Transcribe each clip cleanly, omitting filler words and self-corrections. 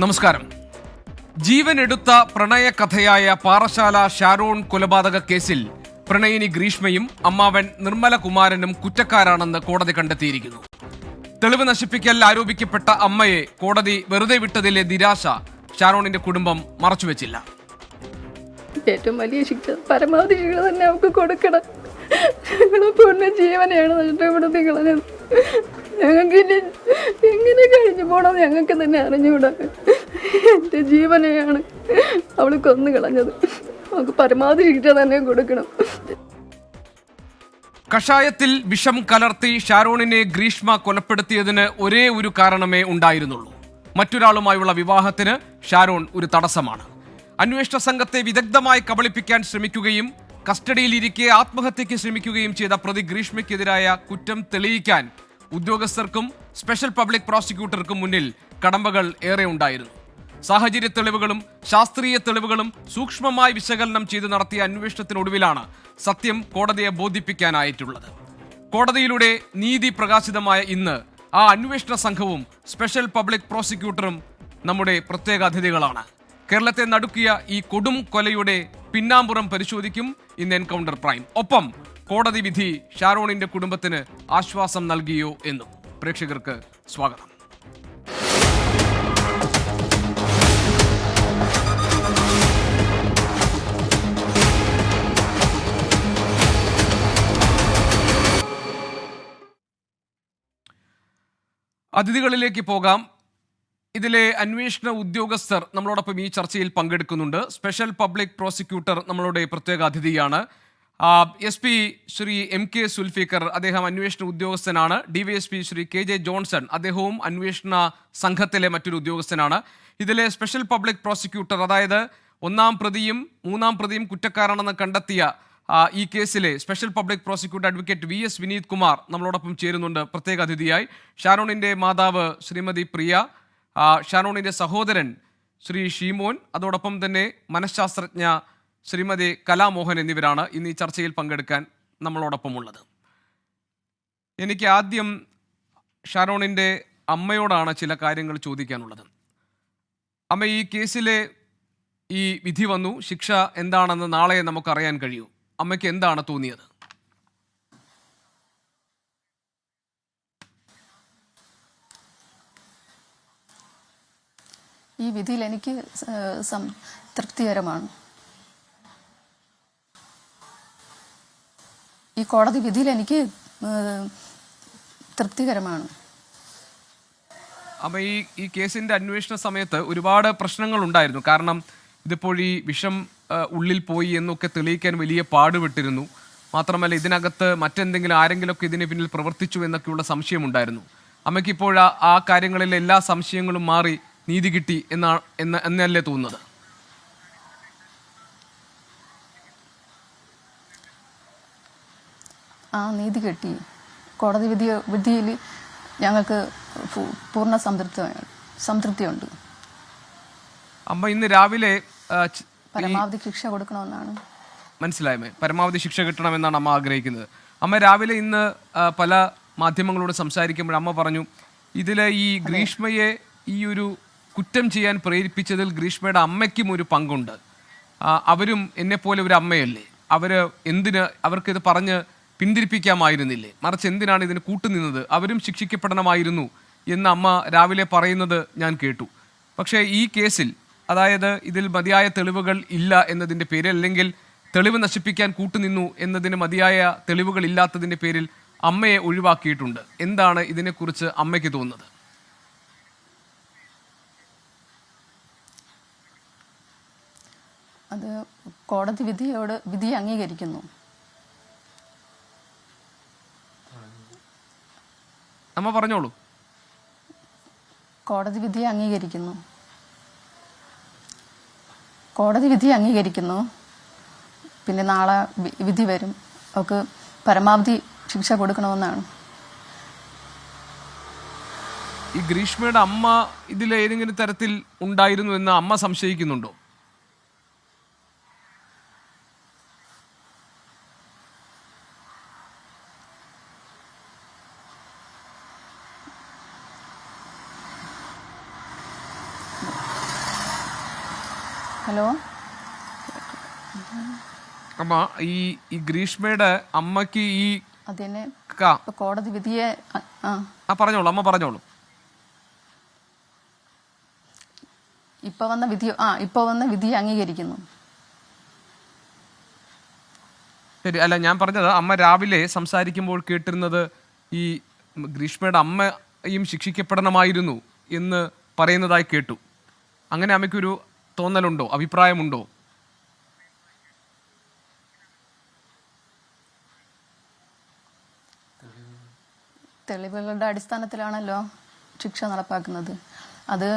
നമസ്കാരം. ജീവനെടുത്ത പ്രണയകഥയായ പാറശാല ഷാരോൺ കൊലപാതക കേസിൽ പ്രണയിനി ഗ്രീഷ്മയും അമ്മാവൻ നിർമ്മല കുമാരനും കുറ്റക്കാരാണെന്ന് കോടതി കണ്ടെത്തിയിരിക്കുന്നു. തെളിവ് നശിപ്പിക്കൽ ആരോപിക്കപ്പെട്ട അമ്മയെ കോടതി വെറുതെ വിട്ടതിലെ നിരാശ ഷാരോണിന്റെ കുടുംബം മറച്ചുവെച്ചില്ല. ഏറ്റവും വലിയ ശിക്ഷ, പരമാവധി ശിക്ഷ തന്നെ നമുക്ക് കൊടുക്കണം. ഞങ്ങളെ പൊന്ന ജീവനെയാണ് നഷ്ടപ്പെടുത്തി കളഞ്ഞത്. ഞങ്ങൾക്ക് ഇനി എങ്ങനെ കഴിഞ്ഞു പോകണം ഞങ്ങൾക്ക് തന്നെ അറിഞ്ഞുകൂടാ. എൻ്റെ ജീവനെയാണ് അവൾ കൊന്നു കളഞ്ഞത്. നമുക്ക് പരമാവധി ശിക്ഷ തന്നെ കൊടുക്കണം. കഷായത്തിൽ വിഷം കലർത്തി ഷാരോണിനെ ഗ്രീഷ്മ കൊലപ്പെടുത്തിയതിന് ഒരേ ഒരു കാരണമേ ഉണ്ടായിരുന്നുള്ളൂ. മറ്റൊരാളുമായുള്ള വിവാഹത്തിന് ഷാരോൺ ഒരു തടസ്സമാണ്. അന്വേഷണ സംഘത്തെ വിദഗ്ധമായി കബളിപ്പിക്കാൻ ശ്രമിക്കുകയും കസ്റ്റഡിയിലിരിക്കെ ആത്മഹത്യയ്ക്ക് ശ്രമിക്കുകയും ചെയ്ത പ്രതി ഗ്രീഷ്മയ്ക്കെതിരായ കുറ്റം തെളിയിക്കാൻ ഉദ്യോഗസ്ഥർക്കും സ്പെഷ്യൽ പബ്ലിക് പ്രോസിക്യൂട്ടർക്കും മുന്നിൽ കടമ്പകൾ ഏറെ ഉണ്ടായിരുന്നു. സാഹചര്യ തെളിവുകളും ശാസ്ത്രീയ തെളിവുകളും സൂക്ഷ്മമായി വിശകലനം ചെയ്ത് നടത്തിയ അന്വേഷണത്തിനൊടുവിലാണ് സത്യം കോടതിയെ ബോധിപ്പിക്കാനായിട്ടുള്ളത്. കോടതിയിലൂടെ നീതി പ്രകാശിതമായ ഇന്ന് ആ അന്വേഷണ സംഘവും സ്പെഷ്യൽ പബ്ലിക് പ്രോസിക്യൂട്ടറും നമ്മുടെ പ്രത്യേക അതിഥികളാണ്. കേരളത്തെ നടുക്കിയ ഈ കൊടും കൊലയുടെ പിന്നാമ്പുറം പരിശോധിക്കും ഇന്ന് എൻകൗണ്ടർ പ്രൈം. ഒപ്പം കോടതി വിധി ഷാരോണിന്റെ കുടുംബത്തിന് ആശ്വാസം നൽകിയോ എന്നും. പ്രേക്ഷകർക്ക് സ്വാഗതം. അതിഥികളിലേക്ക് പോകാം. ഇതിലെ അന്വേഷണ ഉദ്യോഗസ്ഥർ നമ്മളോടൊപ്പം ഈ ചർച്ചയിൽ പങ്കെടുക്കുന്നുണ്ട്. സ്പെഷ്യൽ പബ്ലിക് പ്രോസിക്യൂട്ടർ നമ്മളുടെ പ്രത്യേക അതിഥിയാണ്. SP ശ്രീ MK സുൽഫിക്കർ, അദ്ദേഹം അന്വേഷണ ഉദ്യോഗസ്ഥനാണ്. DYSP ശ്രീ KJ ജോൺസൺ, അദ്ദേഹവും അന്വേഷണ സംഘത്തിലെ മറ്റൊരു ഉദ്യോഗസ്ഥനാണ്. ഇതിലെ സ്പെഷ്യൽ പബ്ലിക് പ്രോസിക്യൂട്ടർ, അതായത് ഒന്നാം പ്രതിയും മൂന്നാം പ്രതിയും കുറ്റക്കാരാണെന്ന് കണ്ടെത്തിയ ഈ കേസിലെ special public prosecutor advocate VS Vineeth Kumar നമ്മളോടൊപ്പം ചേരുന്നുണ്ട് പ്രത്യേക അതിഥിയായി. ഷാരോണിന്റെ മാതാവ് ശ്രീമതി പ്രിയ, ഷാരോണിന്റെ സഹോദരൻ ശ്രീ ഷീമോൻ, അതോടൊപ്പം തന്നെ മനഃശാസ്ത്രജ്ഞ ശ്രീമതി കലാമോഹൻ എന്നിവരാണ് ഇന്ന് ഈ ചർച്ചയിൽ പങ്കെടുക്കാൻ നമ്മളോടൊപ്പം ഉള്ളത്. എനിക്ക് ആദ്യം ഷാരോണിന്റെ അമ്മയോടാണ് ചില കാര്യങ്ങൾ ചോദിക്കാനുള്ളത്. അമ്മ, ഈ കേസിലെ ഈ വിധി വന്നു, ശിക്ഷ എന്താണെന്ന് നാളെ നമുക്കറിയാൻ കഴിയൂ. അമ്മയ്ക്ക് എന്താണ് തോന്നിയത്? ഈ വിധിയിൽ എനിക്ക് തൃപ്തികരമാണ്. ഈ കോടതി വിധിയിൽ എനിക്ക് തൃപ്തികരമാണ്. അപ്പൊ ഈ കേസിന്റെ അന്വേഷണ സമയത്ത് ഒരുപാട് പ്രശ്നങ്ങൾ ഉണ്ടായിരുന്നു. കാരണം ഇതിപ്പോൾ ഈ വിഷം ഉള്ളിൽ പോയി എന്നൊക്കെ തെളിയിക്കാൻ വലിയ പാടുപെട്ടിരുന്നു. മാത്രമല്ല ഇതിനകത്ത് മറ്റെന്തെങ്കിലും ആരെങ്കിലുമൊക്കെ ഇതിന് പിന്നിൽ പ്രവർത്തിച്ചു എന്നൊക്കെയുള്ള സംശയമുണ്ടായിരുന്നു. അമ്മയ്ക്ക് ഇപ്പോൾ ആ കാര്യങ്ങളിലെ എല്ലാ സംശയങ്ങളും മാറി നീതി കിട്ടി എന്നല്ലേ തോന്നുന്നത്? ആ, നീതി കിട്ടി. കോടതി വിധിയിൽ ഞങ്ങൾക്ക് പൂർണ്ണ സംതൃപ്തിയുണ്ട്. അമ്മ, ഇന്ന് രാവിലെ പരമാവധി ശിക്ഷ കൊടുക്കണമെന്നാണ്. മനസ്സിലായമേ, പരമാവധി ശിക്ഷ കിട്ടണമെന്നാണ് അമ്മ ആഗ്രഹിക്കുന്നത്. അമ്മ രാവിലെ ഇന്ന് പല മാധ്യമങ്ങളോട് സംസാരിക്കുമ്പോൾ അമ്മ പറഞ്ഞു, ഇതിലെ ഈ ഗ്രീഷ്മയെ ഈ ഒരു കുറ്റം ചെയ്യാൻ പ്രേരിപ്പിച്ചതിൽ ഗ്രീഷ്മയുടെ അമ്മയ്ക്കും ഒരു പങ്കുണ്ട്. അവരും എന്നെപ്പോലെ ഒരു അമ്മയല്ലേ, അവർക്കിത് പറഞ്ഞ് പിന്തിരിപ്പിക്കാമായിരുന്നില്ലേ, മറിച്ച് എന്തിനാണ് ഇതിന് കൂട്ടുനിന്നത്, അവരും ശിക്ഷിക്കപ്പെടണമായിരുന്നു എന്ന് അമ്മ രാവിലെ പറയുന്നത് ഞാൻ കേട്ടു. പക്ഷേ ഈ കേസിൽ, അതായത് ഇതിൽ മതിയായ തെളിവുകൾ ഇല്ല എന്നതിൻ്റെ പേരിൽ, അല്ലെങ്കിൽ തെളിവ് നശിപ്പിക്കാൻ കൂട്ടുനിന്നു എന്നതിന് മതിയായ തെളിവുകൾ ഇല്ലാത്തതിൻ്റെ പേരിൽ അമ്മയെ ഒഴിവാക്കിയിട്ടുണ്ട്. എന്താണ് ഇതിനെക്കുറിച്ച് അമ്മയ്ക്ക് തോന്നുന്നത്? അത് കോടതി വിധി അംഗീകരിക്കുന്നു. അമ്മ പറഞ്ഞോളൂ. കോടതി വിധി അംഗീകരിക്കുന്നു. കോടതി വിധി അംഗീകരിക്കുന്നു. പിന്നെ നാളെ വിധി വരും. അവർക്ക് പരമാവധി ശിക്ഷ കൊടുക്കണമെന്നാണ്. ഈ ഗ്രീഷ്മയുടെ അമ്മ ഇതിൽ ഏതെങ്കിലും തരത്തിൽ ഉണ്ടായിരുന്നു എന്ന് അമ്മ സംശയിക്കുന്നുണ്ടോ? ഹലോ. അമ്മ ഈ ഈ ഗ്രീഷ്മയുടെ അമ്മയ്ക്ക് ഈ അതിനെ ക- ഇപ്പൊ കോടതി വിധിയെ പറഞ്ഞോളൂ അമ്മ പറഞ്ഞോളൂ. ഇപ്പൊ വന്ന വിധിയെ അംഗീകരിക്കുന്നു. ശരി, അല്ല ഞാൻ പറഞ്ഞത് അമ്മ രാവിലെ സംസാരിക്കുമ്പോൾ കേട്ടിരുന്നത് ഈ ഗ്രീഷ്മയുടെ അമ്മയും ശിക്ഷിക്കപ്പെടണമായിരുന്നു എന്ന് പറയുന്നതായി കേട്ടു. അങ്ങനെ അമ്മയ്ക്കൊരു തോന്നലുണ്ടോ, അഭിപ്രായമുണ്ടോ? തെളിവുകളുടെ അടിസ്ഥാനത്തിലാണല്ലോ ശിക്ഷ നടപ്പാക്കുന്നത്. അത്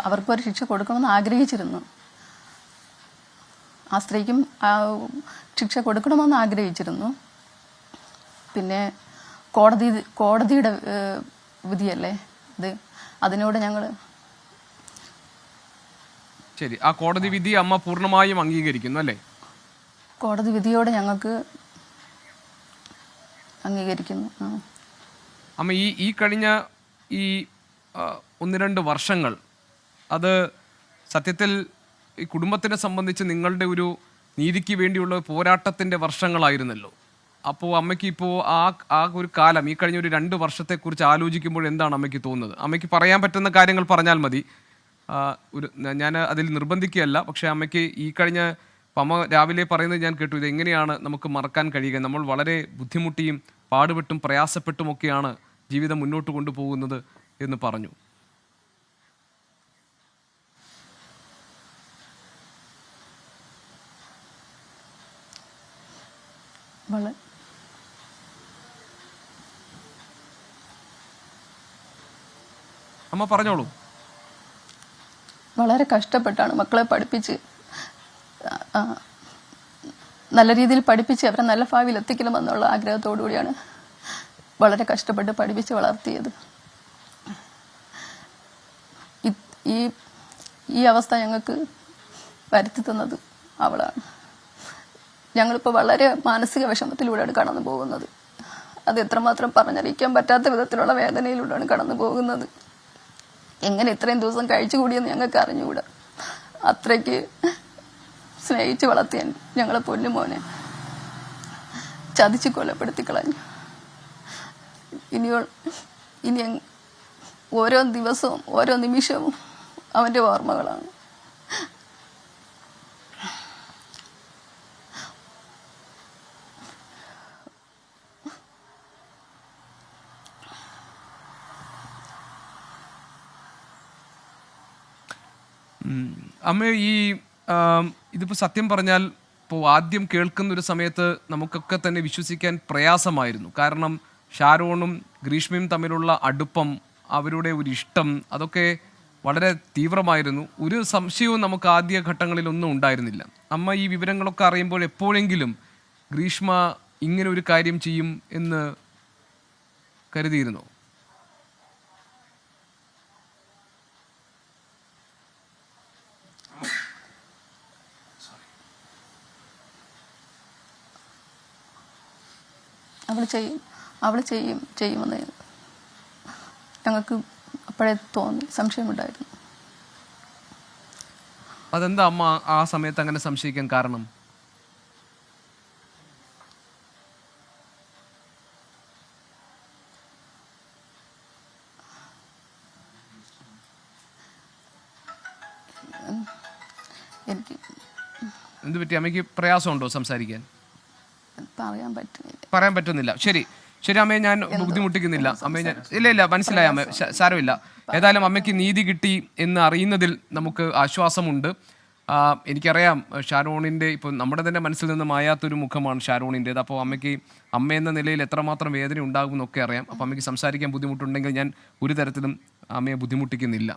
അവർക്കൊരു ശിക്ഷ കൊടുക്കണമെന്ന് ആഗ്രഹിച്ചിരുന്നു. ആ സ്ത്രീക്കും ശിക്ഷ കൊടുക്കണമെന്ന് ആഗ്രഹിച്ചിരുന്നു. പിന്നെ കോടതിയുടെ വിധിയല്ലേ അത്, അതിനോട് ഞങ്ങൾ ശരി, ആ കോടതി വിധി അമ്മ പൂർണ്ണമായും അംഗീകരിക്കുന്നു അല്ലേ? കോടതി വിധിയോട് ഞങ്ങൾക്ക് അംഗീകരിക്കുന്നു. അമ്മ ഈ കഴിഞ്ഞ ഈ 1-2 വർഷങ്ങൾ അത് സത്യത്തിൽ ഈ കുടുംബത്തിനെ സംബന്ധിച്ച് നിങ്ങളുടെ ഒരു നീതിക്ക് വേണ്ടിയുള്ള പോരാട്ടത്തിൻ്റെ വർഷങ്ങളായിരുന്നല്ലോ. അപ്പോൾ അമ്മയ്ക്ക് ഇപ്പോൾ ആ ഒരു കാലം, ഈ കഴിഞ്ഞ ഒരു 2 വർഷത്തെക്കുറിച്ച് ആലോചിക്കുമ്പോൾ എന്താണ് അമ്മയ്ക്ക് തോന്നുന്നത്? അമ്മയ്ക്ക് പറയാൻ പറ്റുന്ന കാര്യങ്ങൾ പറഞ്ഞാൽ മതി. ഞാൻ അതിൽ നിർബന്ധിക്കുകയല്ല. പക്ഷേ അമ്മയ്ക്ക് ഈ കഴിഞ്ഞ അമ്മ രാവിലെ പറയുന്നത് ഞാൻ കേട്ടു, ഇത് എങ്ങനെയാണ് നമുക്ക് മറക്കാൻ കഴിയുക? നമ്മൾ വളരെ ബുദ്ധിമുട്ടിയും പാടുപെട്ടും പ്രയാസപ്പെട്ടുമൊക്കെയാണ് ജീവിതം മുന്നോട്ട് കൊണ്ടുപോകുന്നത് എന്ന് പറഞ്ഞു. അമ്മ പറഞ്ഞോളൂ. വളരെ കഷ്ടപ്പെട്ടാണ് മക്കളെ പഠിപ്പിച്ച് നല്ല രീതിയിൽ പഠിപ്പിച്ച് അവരെ നല്ല ഭാവിയിൽ എത്തിക്കണമെന്നുള്ള ആഗ്രഹത്തോടു കൂടിയാണ് വളരെ കഷ്ടപ്പെട്ട് പഠിപ്പിച്ച് വളർത്തിയത്. ഈ അവസ്ഥ ഞങ്ങൾക്ക് വരുത്തി തന്നത് അവളാണ്. ഞങ്ങളിപ്പോൾ വളരെ മാനസിക വിഷമത്തിലൂടെയാണ് കടന്നു പോകുന്നത്. അത് എത്രമാത്രം പറഞ്ഞറിയിക്കാൻ പറ്റാത്ത വിധത്തിലുള്ള വേദനയിലൂടെയാണ് കടന്നു പോകുന്നത്. എങ്ങനെ ഇത്രയും ദിവസം കഴിച്ചു കൂടിയെന്ന് ഞങ്ങൾക്ക് അറിഞ്ഞുകൂടാ. അത്രയ്ക്ക് സ്നേഹിച്ച് വളർത്തിയാൻ ഞങ്ങളെ പൊന്നുമോനെ ചതിച്ച് കൊലപ്പെടുത്തി കളഞ്ഞു. ഇനി ഓരോ ദിവസവും ഓരോ നിമിഷവും അവൻ്റെ ഓർമ്മകളാണ്. അമ്മ ഇതിപ്പോൾ സത്യം പറഞ്ഞാൽ ഇപ്പോൾ ആദ്യം കേൾക്കുന്ന ഒരു സമയത്ത് നമുക്കൊക്കെ തന്നെ വിശ്വസിക്കാൻ പ്രയാസമായിരുന്നു. കാരണം ഷാരോണും ഗ്രീഷ്മയും തമ്മിലുള്ള അടുപ്പം, അവരുടെ ഒരു ഇഷ്ടം, അതൊക്കെ വളരെ തീവ്രമായിരുന്നു. ഒരു സംശയവും നമുക്ക് ആദ്യ ഘട്ടങ്ങളിലൊന്നും ഉണ്ടായിരുന്നില്ല. അമ്മ ഈ വിവരങ്ങളൊക്കെ അറിയുമ്പോൾ എപ്പോഴെങ്കിലും ഗ്രീഷ്മ ഇങ്ങനെ ഒരു കാര്യം ചെയ്യും എന്ന് കരുതിയിരുന്നോ? അവൾ ചെയ്യുമെന്ന് ഞങ്ങൾക്ക് അപ്പോഴേ തോന്നി, സംശയമുണ്ടായിരുന്നു. അതെന്താ അമ്മ ആ സമയത്ത് അങ്ങനെ സംശയിക്കാൻ കാരണം? എനിക്ക് എന്ത് പറ്റി? അമ്മയ്ക്ക് പ്രയാസമുണ്ടോ സംസാരിക്കാൻ? പറയാൻ പറ്റുന്നില്ല. ശരി അമ്മയെ ഞാൻ ബുദ്ധിമുട്ടിക്കുന്നില്ല. അമ്മയെ ഞാൻ ഇല്ല മനസ്സിലായ അമ്മ, സാരമില്ല. ഏതായാലും അമ്മയ്ക്ക് നീതി കിട്ടി എന്ന് അറിയുന്നതിൽ നമുക്ക് ആശ്വാസമുണ്ട്. എനിക്കറിയാം ഷാരോണിൻ്റെ ഇപ്പോൾ നമ്മുടെ തന്നെ മനസ്സിൽ നിന്ന് മായാത്തൊരു മുഖമാണ് ഷാരോണിൻ്റേത്. അപ്പോൾ അമ്മയ്ക്ക് അമ്മ എന്ന നിലയിൽ എത്രമാത്രം വേദന ഉണ്ടാകുമെന്നൊക്കെ അറിയാം. അപ്പോൾ അമ്മയ്ക്ക് സംസാരിക്കാൻ ബുദ്ധിമുട്ടുണ്ടെങ്കിൽ ഞാൻ ഒരു തരത്തിലും അമ്മയെ ബുദ്ധിമുട്ടിക്കുന്നില്ല.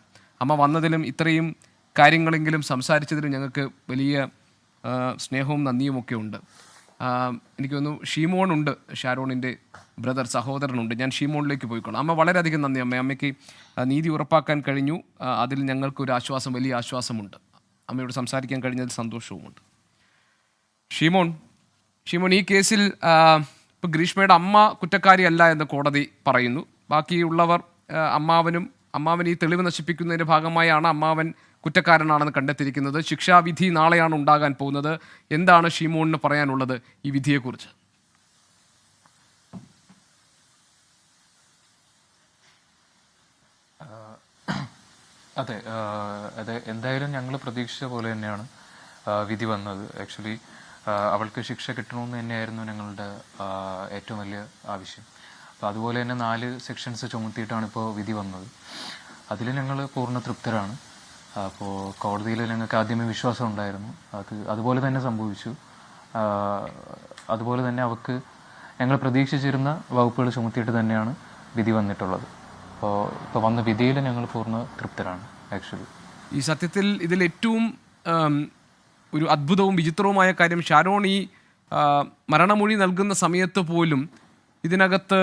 അമ്മ വന്നതിലും ഇത്രയും കാര്യങ്ങളെങ്കിലും സംസാരിച്ചതിലും ഞങ്ങൾക്ക് വലിയ സ്നേഹവും നന്ദിയുമൊക്കെ ഉണ്ട്. എനിക്ക് തോന്നുന്നു ഷീമോണുണ്ട്, ഷാരോണിൻ്റെ ബ്രദർ, സഹോദരനുണ്ട്. ഞാൻ ഷീമോണിലേക്ക് പോയിക്കോളാം. അമ്മ വളരെയധികം നന്ദി അമ്മയ്ക്ക് നീതി ഉറപ്പാക്കാൻ കഴിഞ്ഞു. അതിൽ ഞങ്ങൾക്കൊരു ആശ്വാസം, വലിയ ആശ്വാസമുണ്ട്. അമ്മയോട് സംസാരിക്കാൻ കഴിഞ്ഞതിൽ സന്തോഷവുമുണ്ട്. ഷീമോൺ, ഈ കേസിൽ ഇപ്പോൾ ഗ്രീഷ്മയുടെ അമ്മ കുറ്റക്കാരിയല്ല എന്ന് കോടതി പറയുന്നു. ബാക്കിയുള്ളവർ അമ്മാവൻ ഈ തെളിവ് നശിപ്പിക്കുന്നതിൻ്റെ ഭാഗമായാണ് അമ്മാവൻ കുറ്റക്കാരനാണെന്ന് കണ്ടെത്തിയിരിക്കുന്നത്. ശിക്ഷാവിധി നാളെയാണ് ഉണ്ടാകാൻ പോകുന്നത്. എന്താണ് ഷീമോണിന് പറയാനുള്ളത് ഈ വിധിയെക്കുറിച്ച്? അതെ, അതെ, എന്തായാലും ഞങ്ങൾ പ്രതീക്ഷിച്ച പോലെ തന്നെയാണ് വിധി വന്നത്. ആക്ച്വലി അവൾക്ക് ശിക്ഷ കിട്ടണമെന്ന് തന്നെയായിരുന്നു ഞങ്ങളുടെ ഏറ്റവും വലിയ ആവശ്യം. അപ്പോൾ അതുപോലെ തന്നെ 4 സെക്ഷൻസ് ചുമത്തിയിട്ടാണ് ഇപ്പോൾ വിധി വന്നത്. അതിൽ ഞങ്ങൾ പൂർണ്ണ തൃപ്തരാണ്. അപ്പോൾ കോടതിയിൽ ഞങ്ങൾക്ക് ആദ്യമേ വിശ്വാസം ഉണ്ടായിരുന്നു, അതുപോലെ തന്നെ സംഭവിച്ചു. അതുപോലെ തന്നെ അവൾക്ക് ഞങ്ങൾ പ്രതീക്ഷിച്ചിരുന്ന വകുപ്പുകൾ ചുമത്തിയിട്ട് തന്നെയാണ് വിധി വന്നിട്ടുള്ളത്. ഇപ്പോൾ വന്ന വിധിയിൽ ഞങ്ങൾ പൂർണ്ണ തൃപ്തരാണ്. ആക്ച്വലി ഈ സത്യത്തിൽ ഇതിൽ ഏറ്റവും ഒരു അത്ഭുതവും വിചിത്രവുമായ കാര്യം, ഷാരോൺ ഈ മരണമൊഴി നൽകുന്ന സമയത്ത് പോലും ഇതിനകത്ത്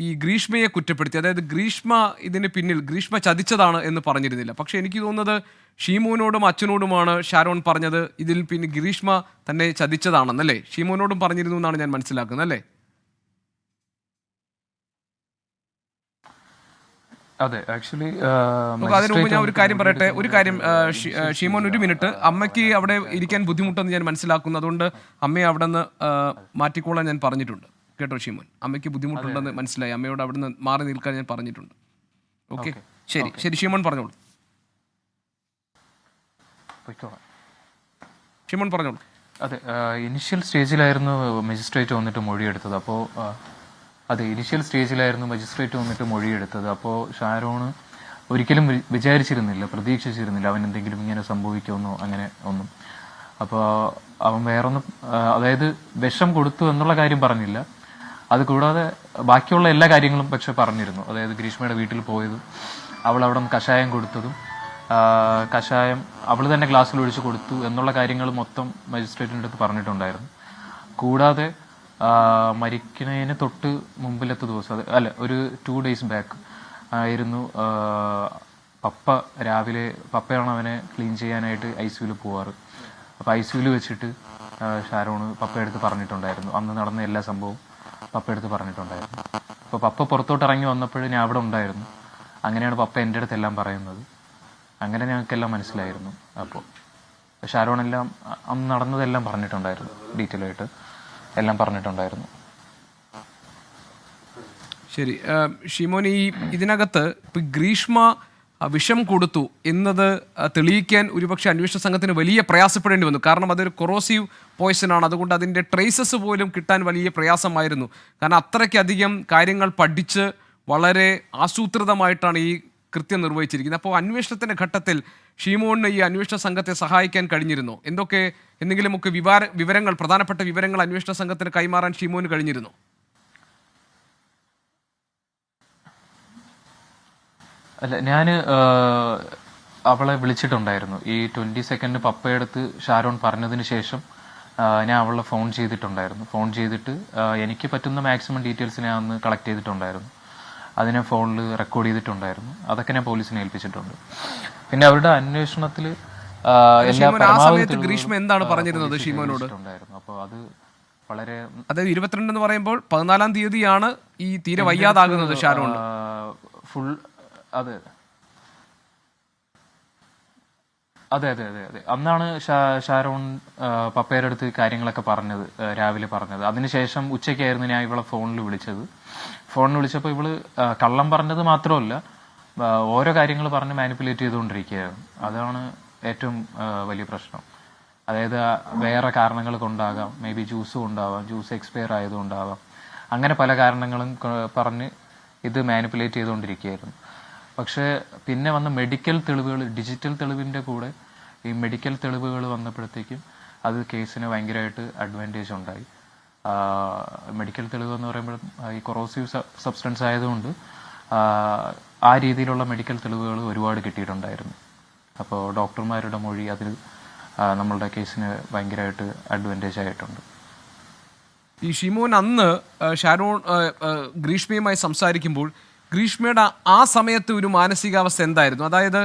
ഈ ഗ്രീഷ്മയെ കുറ്റപ്പെടുത്തി. അതായത് ഗ്രീഷ്മ ഇതിന് പിന്നിൽ, ഗ്രീഷ്മ ചതിച്ചതാണ് എന്ന് പറഞ്ഞിരുന്നില്ല. പക്ഷേ എനിക്ക് തോന്നുന്നത് ഷീമോനോടും അച്ഛനോടുമാണ് ഷാരോൺ പറഞ്ഞത് ഇതിൽ പിന്നെ ഗ്രീഷ്മ തന്നെ ചതിച്ചതാണെന്നല്ലേ? ഷീമോനോടും പറഞ്ഞിരുന്നു എന്നാണ് ഞാൻ മനസ്സിലാക്കുന്നത്, അല്ലേ? അതെ, ആക്ച്വലി അതിനു മുമ്പ് ഞാൻ ഒരു കാര്യം പറയട്ടെ. ഒരു കാര്യം, ഷീമോൻ, ഒരു മിനിറ്റ്. അമ്മയ്ക്ക് അവിടെ ഇരിക്കാൻ ബുദ്ധിമുട്ടെന്ന് ഞാൻ മനസ്സിലാക്കുന്നു. അതുകൊണ്ട് അമ്മയെ അവിടെ നിന്ന് മാറ്റിക്കോളാൻ ഞാൻ പറഞ്ഞിട്ടുണ്ട്. കേട്ടോ ഷീമോൻ, അമ്മയ്ക്ക് ബുദ്ധിമുട്ടുണ്ടെന്ന് മനസ്സിലായി. അമ്മയോട് അവിടെ നിന്ന് മാറി നിൽക്കാൻ ഞാൻ പറഞ്ഞിട്ടുണ്ട്. ഓക്കെ, ശരി ശരി, ഷീമോൻ പറഞ്ഞോളൂ. ഷീമോൻ പറഞ്ഞോളൂ. അതെ, ഇനിഷ്യൽ സ്റ്റേജിലായിരുന്നു മജിസ്ട്രേറ്റ് വന്നിട്ട് മൊഴിയെടുത്തത്. അപ്പോൾ ഇനിഷ്യൽ സ്റ്റേജിലായിരുന്നു മജിസ്ട്രേറ്റ് വന്നിട്ട് മൊഴിയെടുത്തത്. അപ്പോൾ ഷാരോണ് ഒരിക്കലും വിചാരിച്ചിരുന്നില്ല, പ്രതീക്ഷിച്ചിരുന്നില്ല അവൻ എന്തെങ്കിലും ഇങ്ങനെ സംഭവിക്കുമെന്നോ അങ്ങനെ ഒന്നും. അപ്പോൾ അവൻ വേറൊന്നും, അതായത് വിഷം കൊടുത്തു എന്നുള്ള കാര്യം പറഞ്ഞില്ല. അത് കൂടാതെ ബാക്കിയുള്ള എല്ലാ കാര്യങ്ങളും പക്ഷെ പറഞ്ഞിരുന്നു. അതായത് ഗ്രീഷ്മയുടെ വീട്ടിൽ പോയതും അവൾ അവിടെ നിന്ന് കഷായം കൊടുത്തതും കഷായം അവൾ തന്നെ ഗ്ലാസ്സിൽ ഒഴിച്ച് കൊടുത്തു എന്നുള്ള കാര്യങ്ങൾ മൊത്തം മജിസ്ട്രേറ്റിൻ്റെ അടുത്ത് പറഞ്ഞിട്ടുണ്ടായിരുന്നു. കൂടാതെ മരിക്കുന്നതിന് തൊട്ട് മുമ്പിലത്തെ ദിവസം, അല്ല, ഒരു 2 days ബാക്ക് ആയിരുന്നു പപ്പയാണ് അവനെ ക്ലീൻ ചെയ്യാനായിട്ട് ICUവിൽ പോവാറ്. അപ്പോൾ ICUവിൽ വെച്ചിട്ട് ഷാരോണ് പപ്പയെടുത്ത് പറഞ്ഞിട്ടുണ്ടായിരുന്നു, അന്ന് നടന്ന എല്ലാ സംഭവവും പപ്പയെടുത്ത് പറഞ്ഞിട്ടുണ്ടായിരുന്നു. അപ്പോൾ പപ്പ പുറത്തോട്ട് ഇറങ്ങി വന്നപ്പോഴും ഞാൻ അവിടെ ഉണ്ടായിരുന്നു. അങ്ങനെയാണ് പപ്പ എൻ്റെ അടുത്ത് എല്ലാം പറയുന്നത്. അങ്ങനെ ഞങ്ങൾക്കെല്ലാം മനസ്സിലായിരുന്നു. അപ്പോൾ ഷാരോണെല്ലാം അന്ന് നടന്നതെല്ലാം പറഞ്ഞിട്ടുണ്ടായിരുന്നു, ഡീറ്റെയിൽ ആയിട്ട് എല്ലാം പറഞ്ഞിട്ടുണ്ടായിരുന്നു. ശരി ഷിമോൻ, ഇതിനകത്ത് ഇപ്പം ഗ്രീഷ്മ വിഷം കൊടുത്തു എന്നത് തെളിയിക്കാൻ ഒരുപക്ഷെ അന്വേഷണ സംഘത്തിന് വലിയ പ്രയാസപ്പെടേണ്ടി വന്നു. കാരണം അതൊരു കൊറോസീവ് പോയ്സനാണ്. അതുകൊണ്ട് അതിൻ്റെ ട്രേസസ് പോലും കിട്ടാൻ വലിയ പ്രയാസമായിരുന്നു. കാരണം അത്രയ്ക്കധികം കാര്യങ്ങൾ പഠിച്ച് വളരെ ആസൂത്രിതമായിട്ടാണ് ഈ കൃത്യം നിർവഹിച്ചിരിക്കുന്നത്. അപ്പോൾ അന്വേഷണത്തിൻ്റെ ഘട്ടത്തിൽ ഷീമോണിന് ഈ അന്വേഷണ സംഘത്തെ സഹായിക്കാൻ കഴിഞ്ഞിരുന്നോ? എന്തെങ്കിലുമൊക്കെ വിവരങ്ങൾ, പ്രധാനപ്പെട്ട വിവരങ്ങൾ അന്വേഷണ സംഘത്തിന് കൈമാറാൻ ഷീമോന് കഴിഞ്ഞിരുന്നോ? അല്ല, ഞാൻ അവളെ വിളിച്ചിട്ടുണ്ടായിരുന്നു. ഈ 22nd പപ്പയെടുത്ത് ഷാരോൺ പറഞ്ഞതിന് ശേഷം ഞാൻ അവളെ ഫോൺ ചെയ്തിട്ടുണ്ടായിരുന്നു. ഫോൺ ചെയ്തിട്ട് എനിക്ക് പറ്റുന്ന മാക്സിമം ഡീറ്റെയിൽസ് ഞാൻ അന്ന് കളക്ട് ചെയ്തിട്ടുണ്ടായിരുന്നു. അതിനെ ഫോണിൽ റെക്കോർഡ് ചെയ്തിട്ടുണ്ടായിരുന്നു. അതൊക്കെ ഞാൻ പോലീസിനെ ഏൽപ്പിച്ചിട്ടുണ്ട്. പിന്നെ അവരുടെ അന്വേഷണത്തിൽ ഗ്രീഷ്മ എന്താണ് പറഞ്ഞിരുന്നത് ഷീമോനോട്? അപ്പോൾ അത് വളരെ, അതായത് 22 എന്ന് പറയുമ്പോൾ 14-ാം തീയതിയാണ് ഈ തീരെ വയ്യാതാകുന്നത് ഷാരോൺ. ഫുൾ അതെ അതെ അതെ അതെ അതെ അന്നാണ് ഷാരോൺ പപ്പയുടെ അടുത്ത് കാര്യങ്ങളൊക്കെ പറഞ്ഞത്, രാവിലെ പറഞ്ഞത്. അതിനുശേഷം ഉച്ചയ്ക്കായിരുന്നു ഞാൻ ഇവളെ ഫോണിൽ വിളിച്ചത്. ഫോണിൽ വിളിച്ചപ്പോൾ ഇവള് കള്ളം പറഞ്ഞത് മാത്രമല്ല, ഓരോ കാര്യങ്ങൾ പറഞ്ഞ് മാനിപ്പുലേറ്റ് ചെയ്തുകൊണ്ടിരിക്കുകയായിരുന്നു. അതാണ് ഏറ്റവും വലിയ പ്രശ്നം. അതായത് വേറെ കാരണങ്ങൾ കൊണ്ടാകാം, മേ ബി ജ്യൂസ് കൊണ്ടാവാം, ജ്യൂസ് എക്സ്പയർ ആയതുകൊണ്ടാവാം, അങ്ങനെ പല കാരണങ്ങളും പറഞ്ഞ് ഇത് മാനിപ്പുലേറ്റ് ചെയ്തുകൊണ്ടിരിക്കുകയായിരുന്നു. പക്ഷേ പിന്നെ വന്ന മെഡിക്കൽ തെളിവുകൾ, ഡിജിറ്റൽ തെളിവിൻ്റെ കൂടെ ഈ മെഡിക്കൽ തെളിവുകൾ വന്നപ്പോഴത്തേക്കും അത് കേസിന് ഭയങ്കരമായിട്ട് അഡ്വാൻറ്റേജ് ഉണ്ടായി. മെഡിക്കൽ തെളിവ് എന്ന് പറയുമ്പോൾ ഈ കൊറോസീവ് സബ്സ്റ്റൻസ് ആയതുകൊണ്ട് ആ രീതിയിലുള്ള മെഡിക്കൽ തെളിവുകൾ ഒരുപാട് കിട്ടിയിട്ടുണ്ടായിരുന്നു. അപ്പോൾ ഡോക്ടർമാരുടെ മൊഴി അതിൽ നമ്മളുടെ കേസിന് ഭയങ്കരമായിട്ട് അഡ്വാൻറ്റേജ് ആയിട്ടുണ്ട്. ഈ ഷിമോൻ അന്ന് ഷാരോൺ ഗ്രീഷ്മയുമായി സംസാരിക്കുമ്പോൾ ഗ്രീഷ്മയുടെ ആ സമയത്ത് ഒരു മാനസികാവസ്ഥ എന്തായിരുന്നു? അതായത്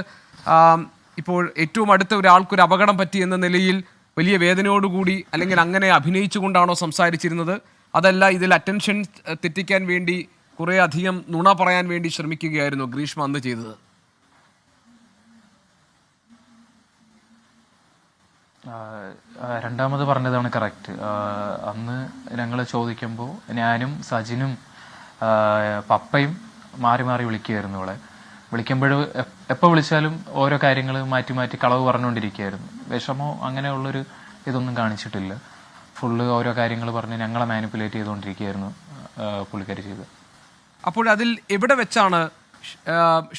ഇപ്പോൾ ഏറ്റവും അടുത്ത ഒരാൾക്കൊരു അപകടം പറ്റി എന്ന നിലയിൽ വലിയ വേദനയോടുകൂടി അല്ലെങ്കിൽ അങ്ങനെ അഭിനയിച്ചുകൊണ്ടാണോ സംസാരിച്ചിരുന്നത്? അതല്ല ഇതിൽ അറ്റൻഷൻ തെറ്റിക്കാൻ വേണ്ടി കുറേ അധികം നുണ പറയാൻ വേണ്ടി ശ്രമിക്കുകയായിരുന്നു ഗ്രീഷ്മ അന്ന് ചെയ്തത്? രണ്ടാമത് പറഞ്ഞതാണ് കറക്റ്റ്. അന്ന് ഞങ്ങൾ ചോദിക്കുമ്പോൾ ഞാനും സജിനും പപ്പയും മാറി മാറി വിളിക്കുമായിരുന്നു ഇവളെ. വിളിക്കുമ്പോൾ എപ്പോൾ വിളിച്ചാലും ഓരോ കാര്യങ്ങൾ മാറ്റി മാറ്റി കളവ് പറഞ്ഞുകൊണ്ടിരിക്കുകയായിരുന്നു. വിഷമോ അങ്ങനെയുള്ളൊരു ഇതൊന്നും കാണിച്ചിട്ടില്ല. ഫുള്ള് ഓരോ കാര്യങ്ങൾ പറഞ്ഞ് ഞങ്ങളെ മാനിപ്പുലേറ്റ് ചെയ്തുകൊണ്ടിരിക്കുകയായിരുന്നു പുള്ളിക്കാരി ചെയ്തത്. അപ്പോൾ അതിൽ എവിടെ വെച്ചാണ്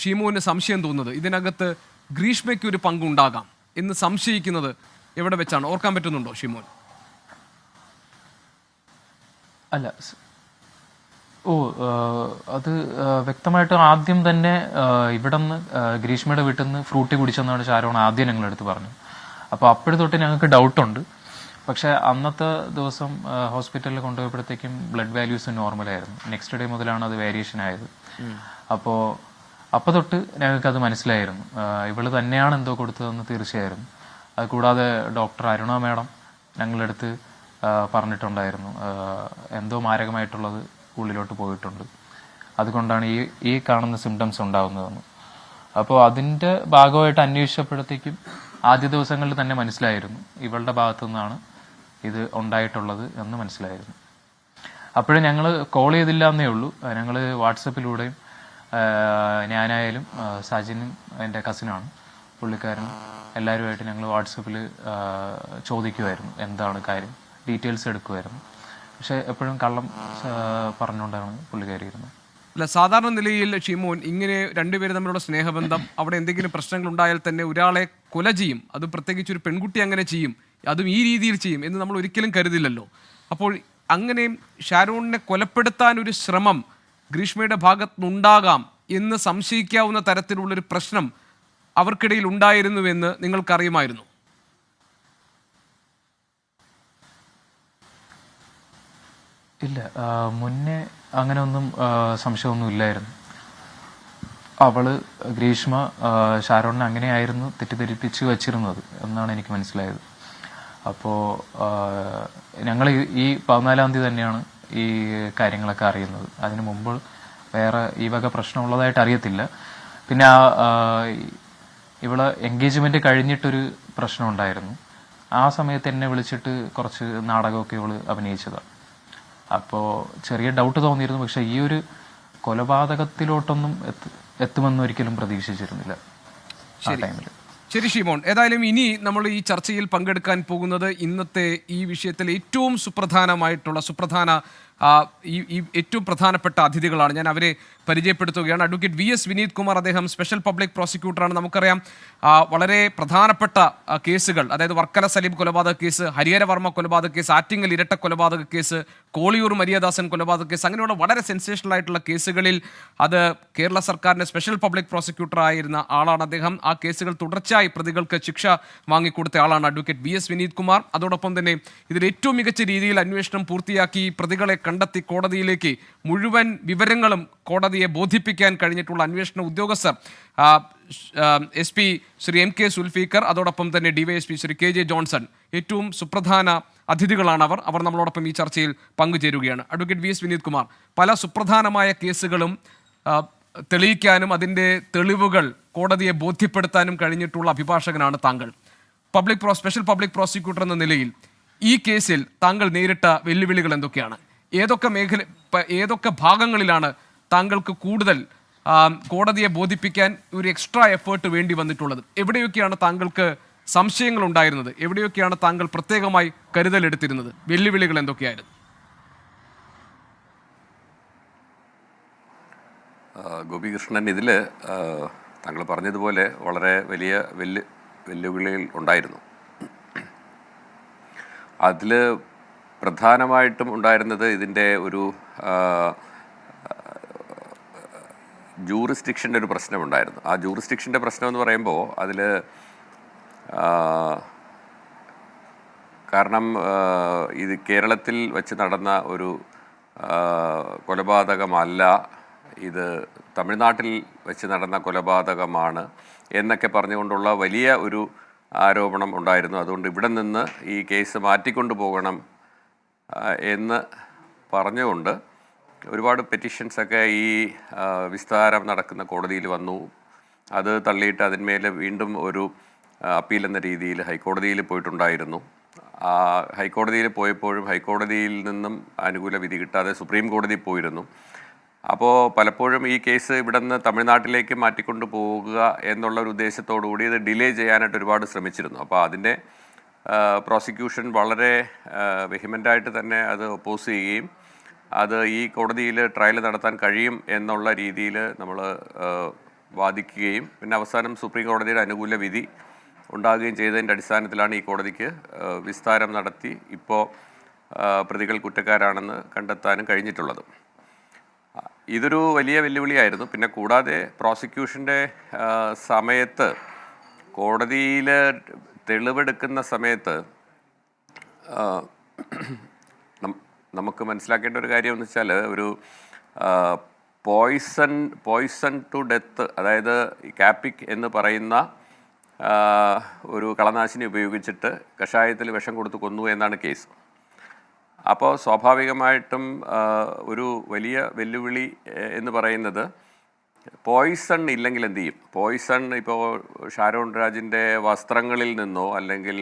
ഷീമുവിന് സംശയം തോന്നുന്നത്? ഇതിനകത്ത് ഗ്രീഷ്മയ്ക്ക് ഒരു പങ്കുണ്ടാകാം എന്ന് സംശയിക്കുന്നത് എവിടെ വെച്ചാണ്? ഓർക്കാൻ പറ്റുന്നുണ്ടോ ഷീമോൻ? അല്ല, അത് വ്യക്തമായിട്ട് ആദ്യം തന്നെ ഇവിടെ നിന്ന് ഗ്രീഷ്മയുടെ വീട്ടിൽ നിന്ന് ഫ്രൂട്ടി കുടിച്ചെന്നാണ് ഷാരോൺ ആദ്യം ഞങ്ങളെടുത്ത് പറഞ്ഞത്. അപ്പോൾ അപ്പോഴും തൊട്ട് ഞങ്ങൾക്ക് ഡൗട്ടുണ്ട്. പക്ഷേ അന്നത്തെ ദിവസം ഹോസ്പിറ്റലിൽ കൊണ്ടുപോയപ്പോഴത്തേക്കും ബ്ലഡ് വാല്യൂസ് നോർമലായിരുന്നു. നെക്സ്റ്റ് ഡേ മുതലാണ് അത് വേരിയേഷൻ ആയത്. അപ്പോൾ തൊട്ട് ഞങ്ങൾക്കത് മനസ്സിലായിരുന്നു, ഇവള് തന്നെയാണ് എന്തോ കൊടുത്തതെന്ന് തീർച്ചയായിരുന്നു. അത് കൂടാതെ ഡോക്ടർ അരുണ മാഡം ഞങ്ങളടുത്ത് പറഞ്ഞിട്ടുണ്ടായിരുന്നു, എന്തോ മാരകമായിട്ടുള്ളത് ഉള്ളിലോട്ട് പോയിട്ടുണ്ട്, അതുകൊണ്ടാണ് ഈ കാണുന്ന സിംറ്റംസ് ഉണ്ടാകുന്നതെന്ന്. അപ്പോൾ അതിൻ്റെ ഭാഗമായിട്ട് അന്വേഷിച്ചപ്പോഴത്തേക്കും ആദ്യ ദിവസങ്ങളിൽ തന്നെ മനസ്സിലായിരുന്നു ഇവളുടെ ഭാഗത്തു നിന്നാണ് ഇത് ഉണ്ടായിട്ടുള്ളത് എന്ന് മനസ്സിലായിരുന്നു. അപ്പോഴും ഞങ്ങൾ കോൾ ചെയ്തില്ല എന്നേ ഉള്ളൂ. ഞങ്ങൾ വാട്സപ്പിലൂടെയും ഞാനായാലും സജിനും എൻ്റെ കസിനാണ് പുള്ളിക്കാരനും എല്ലാവരുമായിട്ട് ഞങ്ങൾ വാട്സപ്പിൽ ചോദിക്കുമായിരുന്നു എന്താണ് കാര്യം, ഡീറ്റെയിൽസ് എടുക്കുമായിരുന്നു. പക്ഷെ എപ്പോഴും കള്ളം പറഞ്ഞുകൊണ്ടാണ് പുള്ളിക്കാരി ഇരുന്നത്. അല്ല, സാധാരണ നിലയിൽ ഷീമോൻ ഇങ്ങനെ രണ്ടുപേരും തമ്മിലുള്ള സ്നേഹബന്ധം, അവിടെ എന്തെങ്കിലും പ്രശ്നങ്ങൾ ഉണ്ടായാൽ തന്നെ ഒരാളെ കൊല ചെയ്യും, അത് പ്രത്യേകിച്ച് ഒരു പെൺകുട്ടി അങ്ങനെ ചെയ്യും, അതും ഈ രീതിയിൽ ചെയ്യും എന്ന് നമ്മൾ ഒരിക്കലും കരുതില്ലല്ലോ. അപ്പോൾ അങ്ങനെ ഷാരോണിനെ കൊലപ്പെടുത്താൻ ഒരു ശ്രമം ഗ്രീഷ്മയുടെ ഭാഗത്തുനിന്നുണ്ടാകാം എന്ന് സംശയിക്കാവുന്ന തരത്തിലുള്ളൊരു പ്രശ്നം അവർക്കിടയിൽ ഉണ്ടായിരുന്നുവെന്ന് നിങ്ങൾക്കറിയുമായിരുന്നു? ഇല്ല, മുന്നേ അങ്ങനെ ഒന്നും സംശയമൊന്നും ഇല്ലായിരുന്നു. അവള് ഗ്രീഷ്മ ഷാരോണിനെ അങ്ങനെയായിരുന്നു തെറ്റിദ്ധരിപ്പിച്ച് വച്ചിരുന്നത് എന്നാണ് എനിക്ക് മനസ്സിലായത്. അപ്പോൾ ഞങ്ങൾ ഈ 14-ാം തീയതി തന്നെയാണ് ഈ കാര്യങ്ങളൊക്കെ അറിയുന്നത്. അതിനു മുമ്പ് വേറെ ഈ വക പ്രശ്നമുള്ളതായിട്ട് അറിയത്തില്ല. പിന്നെ ഇവളെ എൻഗേജ്മെന്റ് കഴിഞ്ഞിട്ടൊരു പ്രശ്നം ഉണ്ടായിരുന്നു. ആ സമയത്ത് എന്നെ വിളിച്ചിട്ട് കുറച്ച് നാടകമൊക്കെ ഇവള് അഭിനയിച്ചതാണ്. അപ്പോൾ ചെറിയ ഡൗട്ട് തോന്നിയിരുന്നു. പക്ഷെ ഈ ഒരു കൊലപാതകത്തിലോട്ടൊന്നും എത്തുമെന്ന് ഒരിക്കലും പ്രതീക്ഷിച്ചിരുന്നില്ല ആ ടൈമിൽ. ശരി ഷീമോൻ, ഏതായാലും ഇനി നമ്മൾ ഈ ചർച്ചയിൽ പങ്കെടുക്കാൻ പോകുന്നത് ഇന്നത്തെ ഈ വിഷയത്തിൽ ഏറ്റവും സുപ്രധാന ഏറ്റവും പ്രധാനപ്പെട്ട അതിഥികളാണ്. ഞാൻ അവരെ പരിചയപ്പെടുത്തുകയാണ്. അഡ്വക്കേറ്റ് VS വിനീത് കുമാർ, അദ്ദേഹം സ്പെഷ്യൽ പബ്ലിക് പ്രോസിക്യൂട്ടറാണ്. നമുക്കറിയാം വളരെ പ്രധാനപ്പെട്ട കേസുകൾ, അതായത് വർക്കല സലീം കൊലപാതക കേസ്, ഹരിഹരവർമ്മ കൊലപാതക കേസ്, ആറ്റിങ്ങൽ ഇരട്ട കൊലപാതക കേസ്, കോളിയൂർ മരിയദാസൻ കൊലപാതക കേസ്, അങ്ങനെയുള്ള വളരെ സെൻസേഷണൽ ആയിട്ടുള്ള കേസുകളിൽ അത് കേരള സർക്കാരിൻ്റെ സ്പെഷ്യൽ പബ്ലിക് പ്രോസിക്യൂട്ടർ ആയിരുന്ന ആളാണ് അദ്ദേഹം. ആ കേസുകൾ തുടർച്ചയായി പ്രതികൾക്ക് ശിക്ഷ വാങ്ങിക്കൊടുത്ത ആളാണ് അഡ്വക്കേറ്റ് VS വിനീത് കുമാർ. അതോടൊപ്പം തന്നെ ഇതിൽ ഏറ്റവും മികച്ച രീതിയിൽ അന്വേഷണം പൂർത്തിയാക്കി പ്രതികളെ കണ്ടെത്തി കോടതിയിലേക്ക് മുഴുവൻ വിവരങ്ങളും കോടതിയെ ബോധിപ്പിക്കാൻ കഴിഞ്ഞിട്ടുള്ള അന്വേഷണ ഉദ്യോഗസ്ഥർ SP ശ്രീ MK സുൽഫീക്കർ, അതോടൊപ്പം തന്നെ DYSP ശ്രീ KJ ജോൺസൺ, ഏറ്റവും സുപ്രധാന അതിഥികളാണ് അവർ നമ്മളോടൊപ്പം ഈ ചർച്ചയിൽ പങ്കുചേരുകയാണ്. അഡ്വക്കേറ്റ് VS വിനീത് കുമാർ, പല സുപ്രധാനമായ കേസുകളും തെളിയിക്കാനും അതിൻ്റെ തെളിവുകൾ കോടതിയെ ബോധ്യപ്പെടുത്താനും കഴിഞ്ഞിട്ടുള്ള അഭിഭാഷകനാണ് താങ്കൾ. സ്പെഷ്യൽ പബ്ലിക് പ്രോസിക്യൂട്ടർ എന്ന നിലയിൽ ഈ കേസിൽ താങ്കൾ നേരിട്ട വെല്ലുവിളികൾ എന്തൊക്കെയാണ്? ഏതൊക്കെ ഭാഗങ്ങളിലാണ് താങ്കൾക്ക് കൂടുതൽ കോടതിയെ ബോധിപ്പിക്കാൻ ഒരു എക്സ്ട്രാ എഫേർട്ട് വേണ്ടി വന്നിട്ടുള്ളത്? എവിടെയൊക്കെയാണ് താങ്കൾക്ക് സംശയങ്ങൾ ഉണ്ടായിരുന്നത്? എവിടെയൊക്കെയാണ് താങ്കൾ പ്രത്യേകമായി കരുതലെടുത്തിരുന്നത്? വെല്ലുവിളികൾ എന്തൊക്കെയായിരുന്നു? ഗോപികൃഷ്ണൻ, ഇതിൽ താങ്കൾ പറഞ്ഞതുപോലെ വളരെ വലിയ വെല്ലുവിളികൾ ഉണ്ടായിരുന്നു. അതിൽ പ്രധാനമായിട്ടും ഉണ്ടായിരുന്നത് ഇതിൻ്റെ ഒരു ജൂറിസ്ഡിക്ഷൻ്റെ ഒരു പ്രശ്നമുണ്ടായിരുന്നു. ആ ജൂറിസ്ഡിക്ഷൻ്റെ പ്രശ്നം എന്ന് പറയുമ്പോൾ അതിൽ കാരണം ഇത് കേരളത്തിൽ വെച്ച് നടന്ന ഒരു കൊലപാതകമല്ല, ഇത് തമിഴ്നാട്ടിൽ വെച്ച് നടന്ന കൊലപാതകമാണ് എന്നൊക്കെ പറഞ്ഞുകൊണ്ടുള്ള വലിയ ഒരു ആരോപണം ഉണ്ടായിരുന്നു. അതുകൊണ്ട് ഇവിടെ നിന്ന് ഈ കേസ് മാറ്റിക്കൊണ്ടു പോകണം എന്ന് പറഞ്ഞുകൊണ്ട് ഒരുപാട് പെറ്റീഷൻസൊക്കെ ഈ വിസ്താരം നടക്കുന്ന കോടതിയിൽ വന്നു. അത് തള്ളിയിട്ട് അതിന്മേൽ വീണ്ടും ഒരു അപ്പീൽ എന്ന രീതിയിൽ ഹൈക്കോടതിയിൽ പോയിട്ടുണ്ടായിരുന്നു. ഹൈക്കോടതിയിൽ പോയപ്പോഴും ഹൈക്കോടതിയിൽ നിന്നും അനുകൂല വിധി കിട്ടാതെ സുപ്രീം കോടതി പോയിരുന്നു. അപ്പോൾ പലപ്പോഴും ഈ കേസ് ഇവിടെ നിന്ന് തമിഴ്നാട്ടിലേക്ക് മാറ്റിക്കൊണ്ട് പോകുക എന്നുള്ള ഒരു ഉദ്ദേശത്തോടു കൂടി ഇത് ഡിലേ ചെയ്യാനായിട്ട് ഒരുപാട് ശ്രമിച്ചിരുന്നു. അപ്പോൾ അതിൻ്റെ പ്രോസിക്യൂഷൻ വളരെ വെഹിമെൻ്റായിട്ട് തന്നെ അത് ഒപ്പോസ് ചെയ്യുകയും അത് ഈ കോടതിയിൽ ട്രയൽ നടത്താൻ കഴിയും എന്നുള്ള രീതിയിൽ നമ്മൾ വാദിക്കുകയും പിന്നെ അവസാനം സുപ്രീം കോടതിയുടെ അനുകൂല വിധി ഉണ്ടാകുകയും ചെയ്തതിൻ്റെ അടിസ്ഥാനത്തിലാണ് ഈ കോടതിക്ക് വിസ്താരം നടത്തി ഇപ്പോൾ പ്രതികൾ കുറ്റക്കാരാണെന്ന് കണ്ടെത്താനും കഴിഞ്ഞിട്ടുള്ളത്. ഇതൊരു വലിയ വെല്ലുവിളിയായിരുന്നു. പിന്നെ കൂടാതെ പ്രോസിക്യൂഷൻ്റെ സമയത്ത് കോടതിയിൽ തെളിവെടുക്കുന്ന സമയത്ത് നമുക്ക് മനസ്സിലാക്കേണ്ട ഒരു കാര്യം എന്ന് വെച്ചാൽ ഒരു പോയിസൺ ടു ഡെത്ത്, അതായത് കാപ്പിക് എന്ന് പറയുന്ന ഒരു കളനാശിനി ഉപയോഗിച്ചിട്ട് കഷായത്തിൽ വിഷം കൊടുത്ത് കൊന്നു എന്നാണ് കേസ്. അപ്പോൾ സ്വാഭാവികമായിട്ടും ഒരു വലിയ വെല്ലുവിളി എന്ന് പറയുന്നത് പോയിസൺ ഇല്ലെങ്കിൽ എന്ത് ചെയ്യും? പോയിസൺ ഇപ്പോൾ ഷാരോൺ രാജിൻ്റെ വസ്ത്രങ്ങളിൽ നിന്നോ അല്ലെങ്കിൽ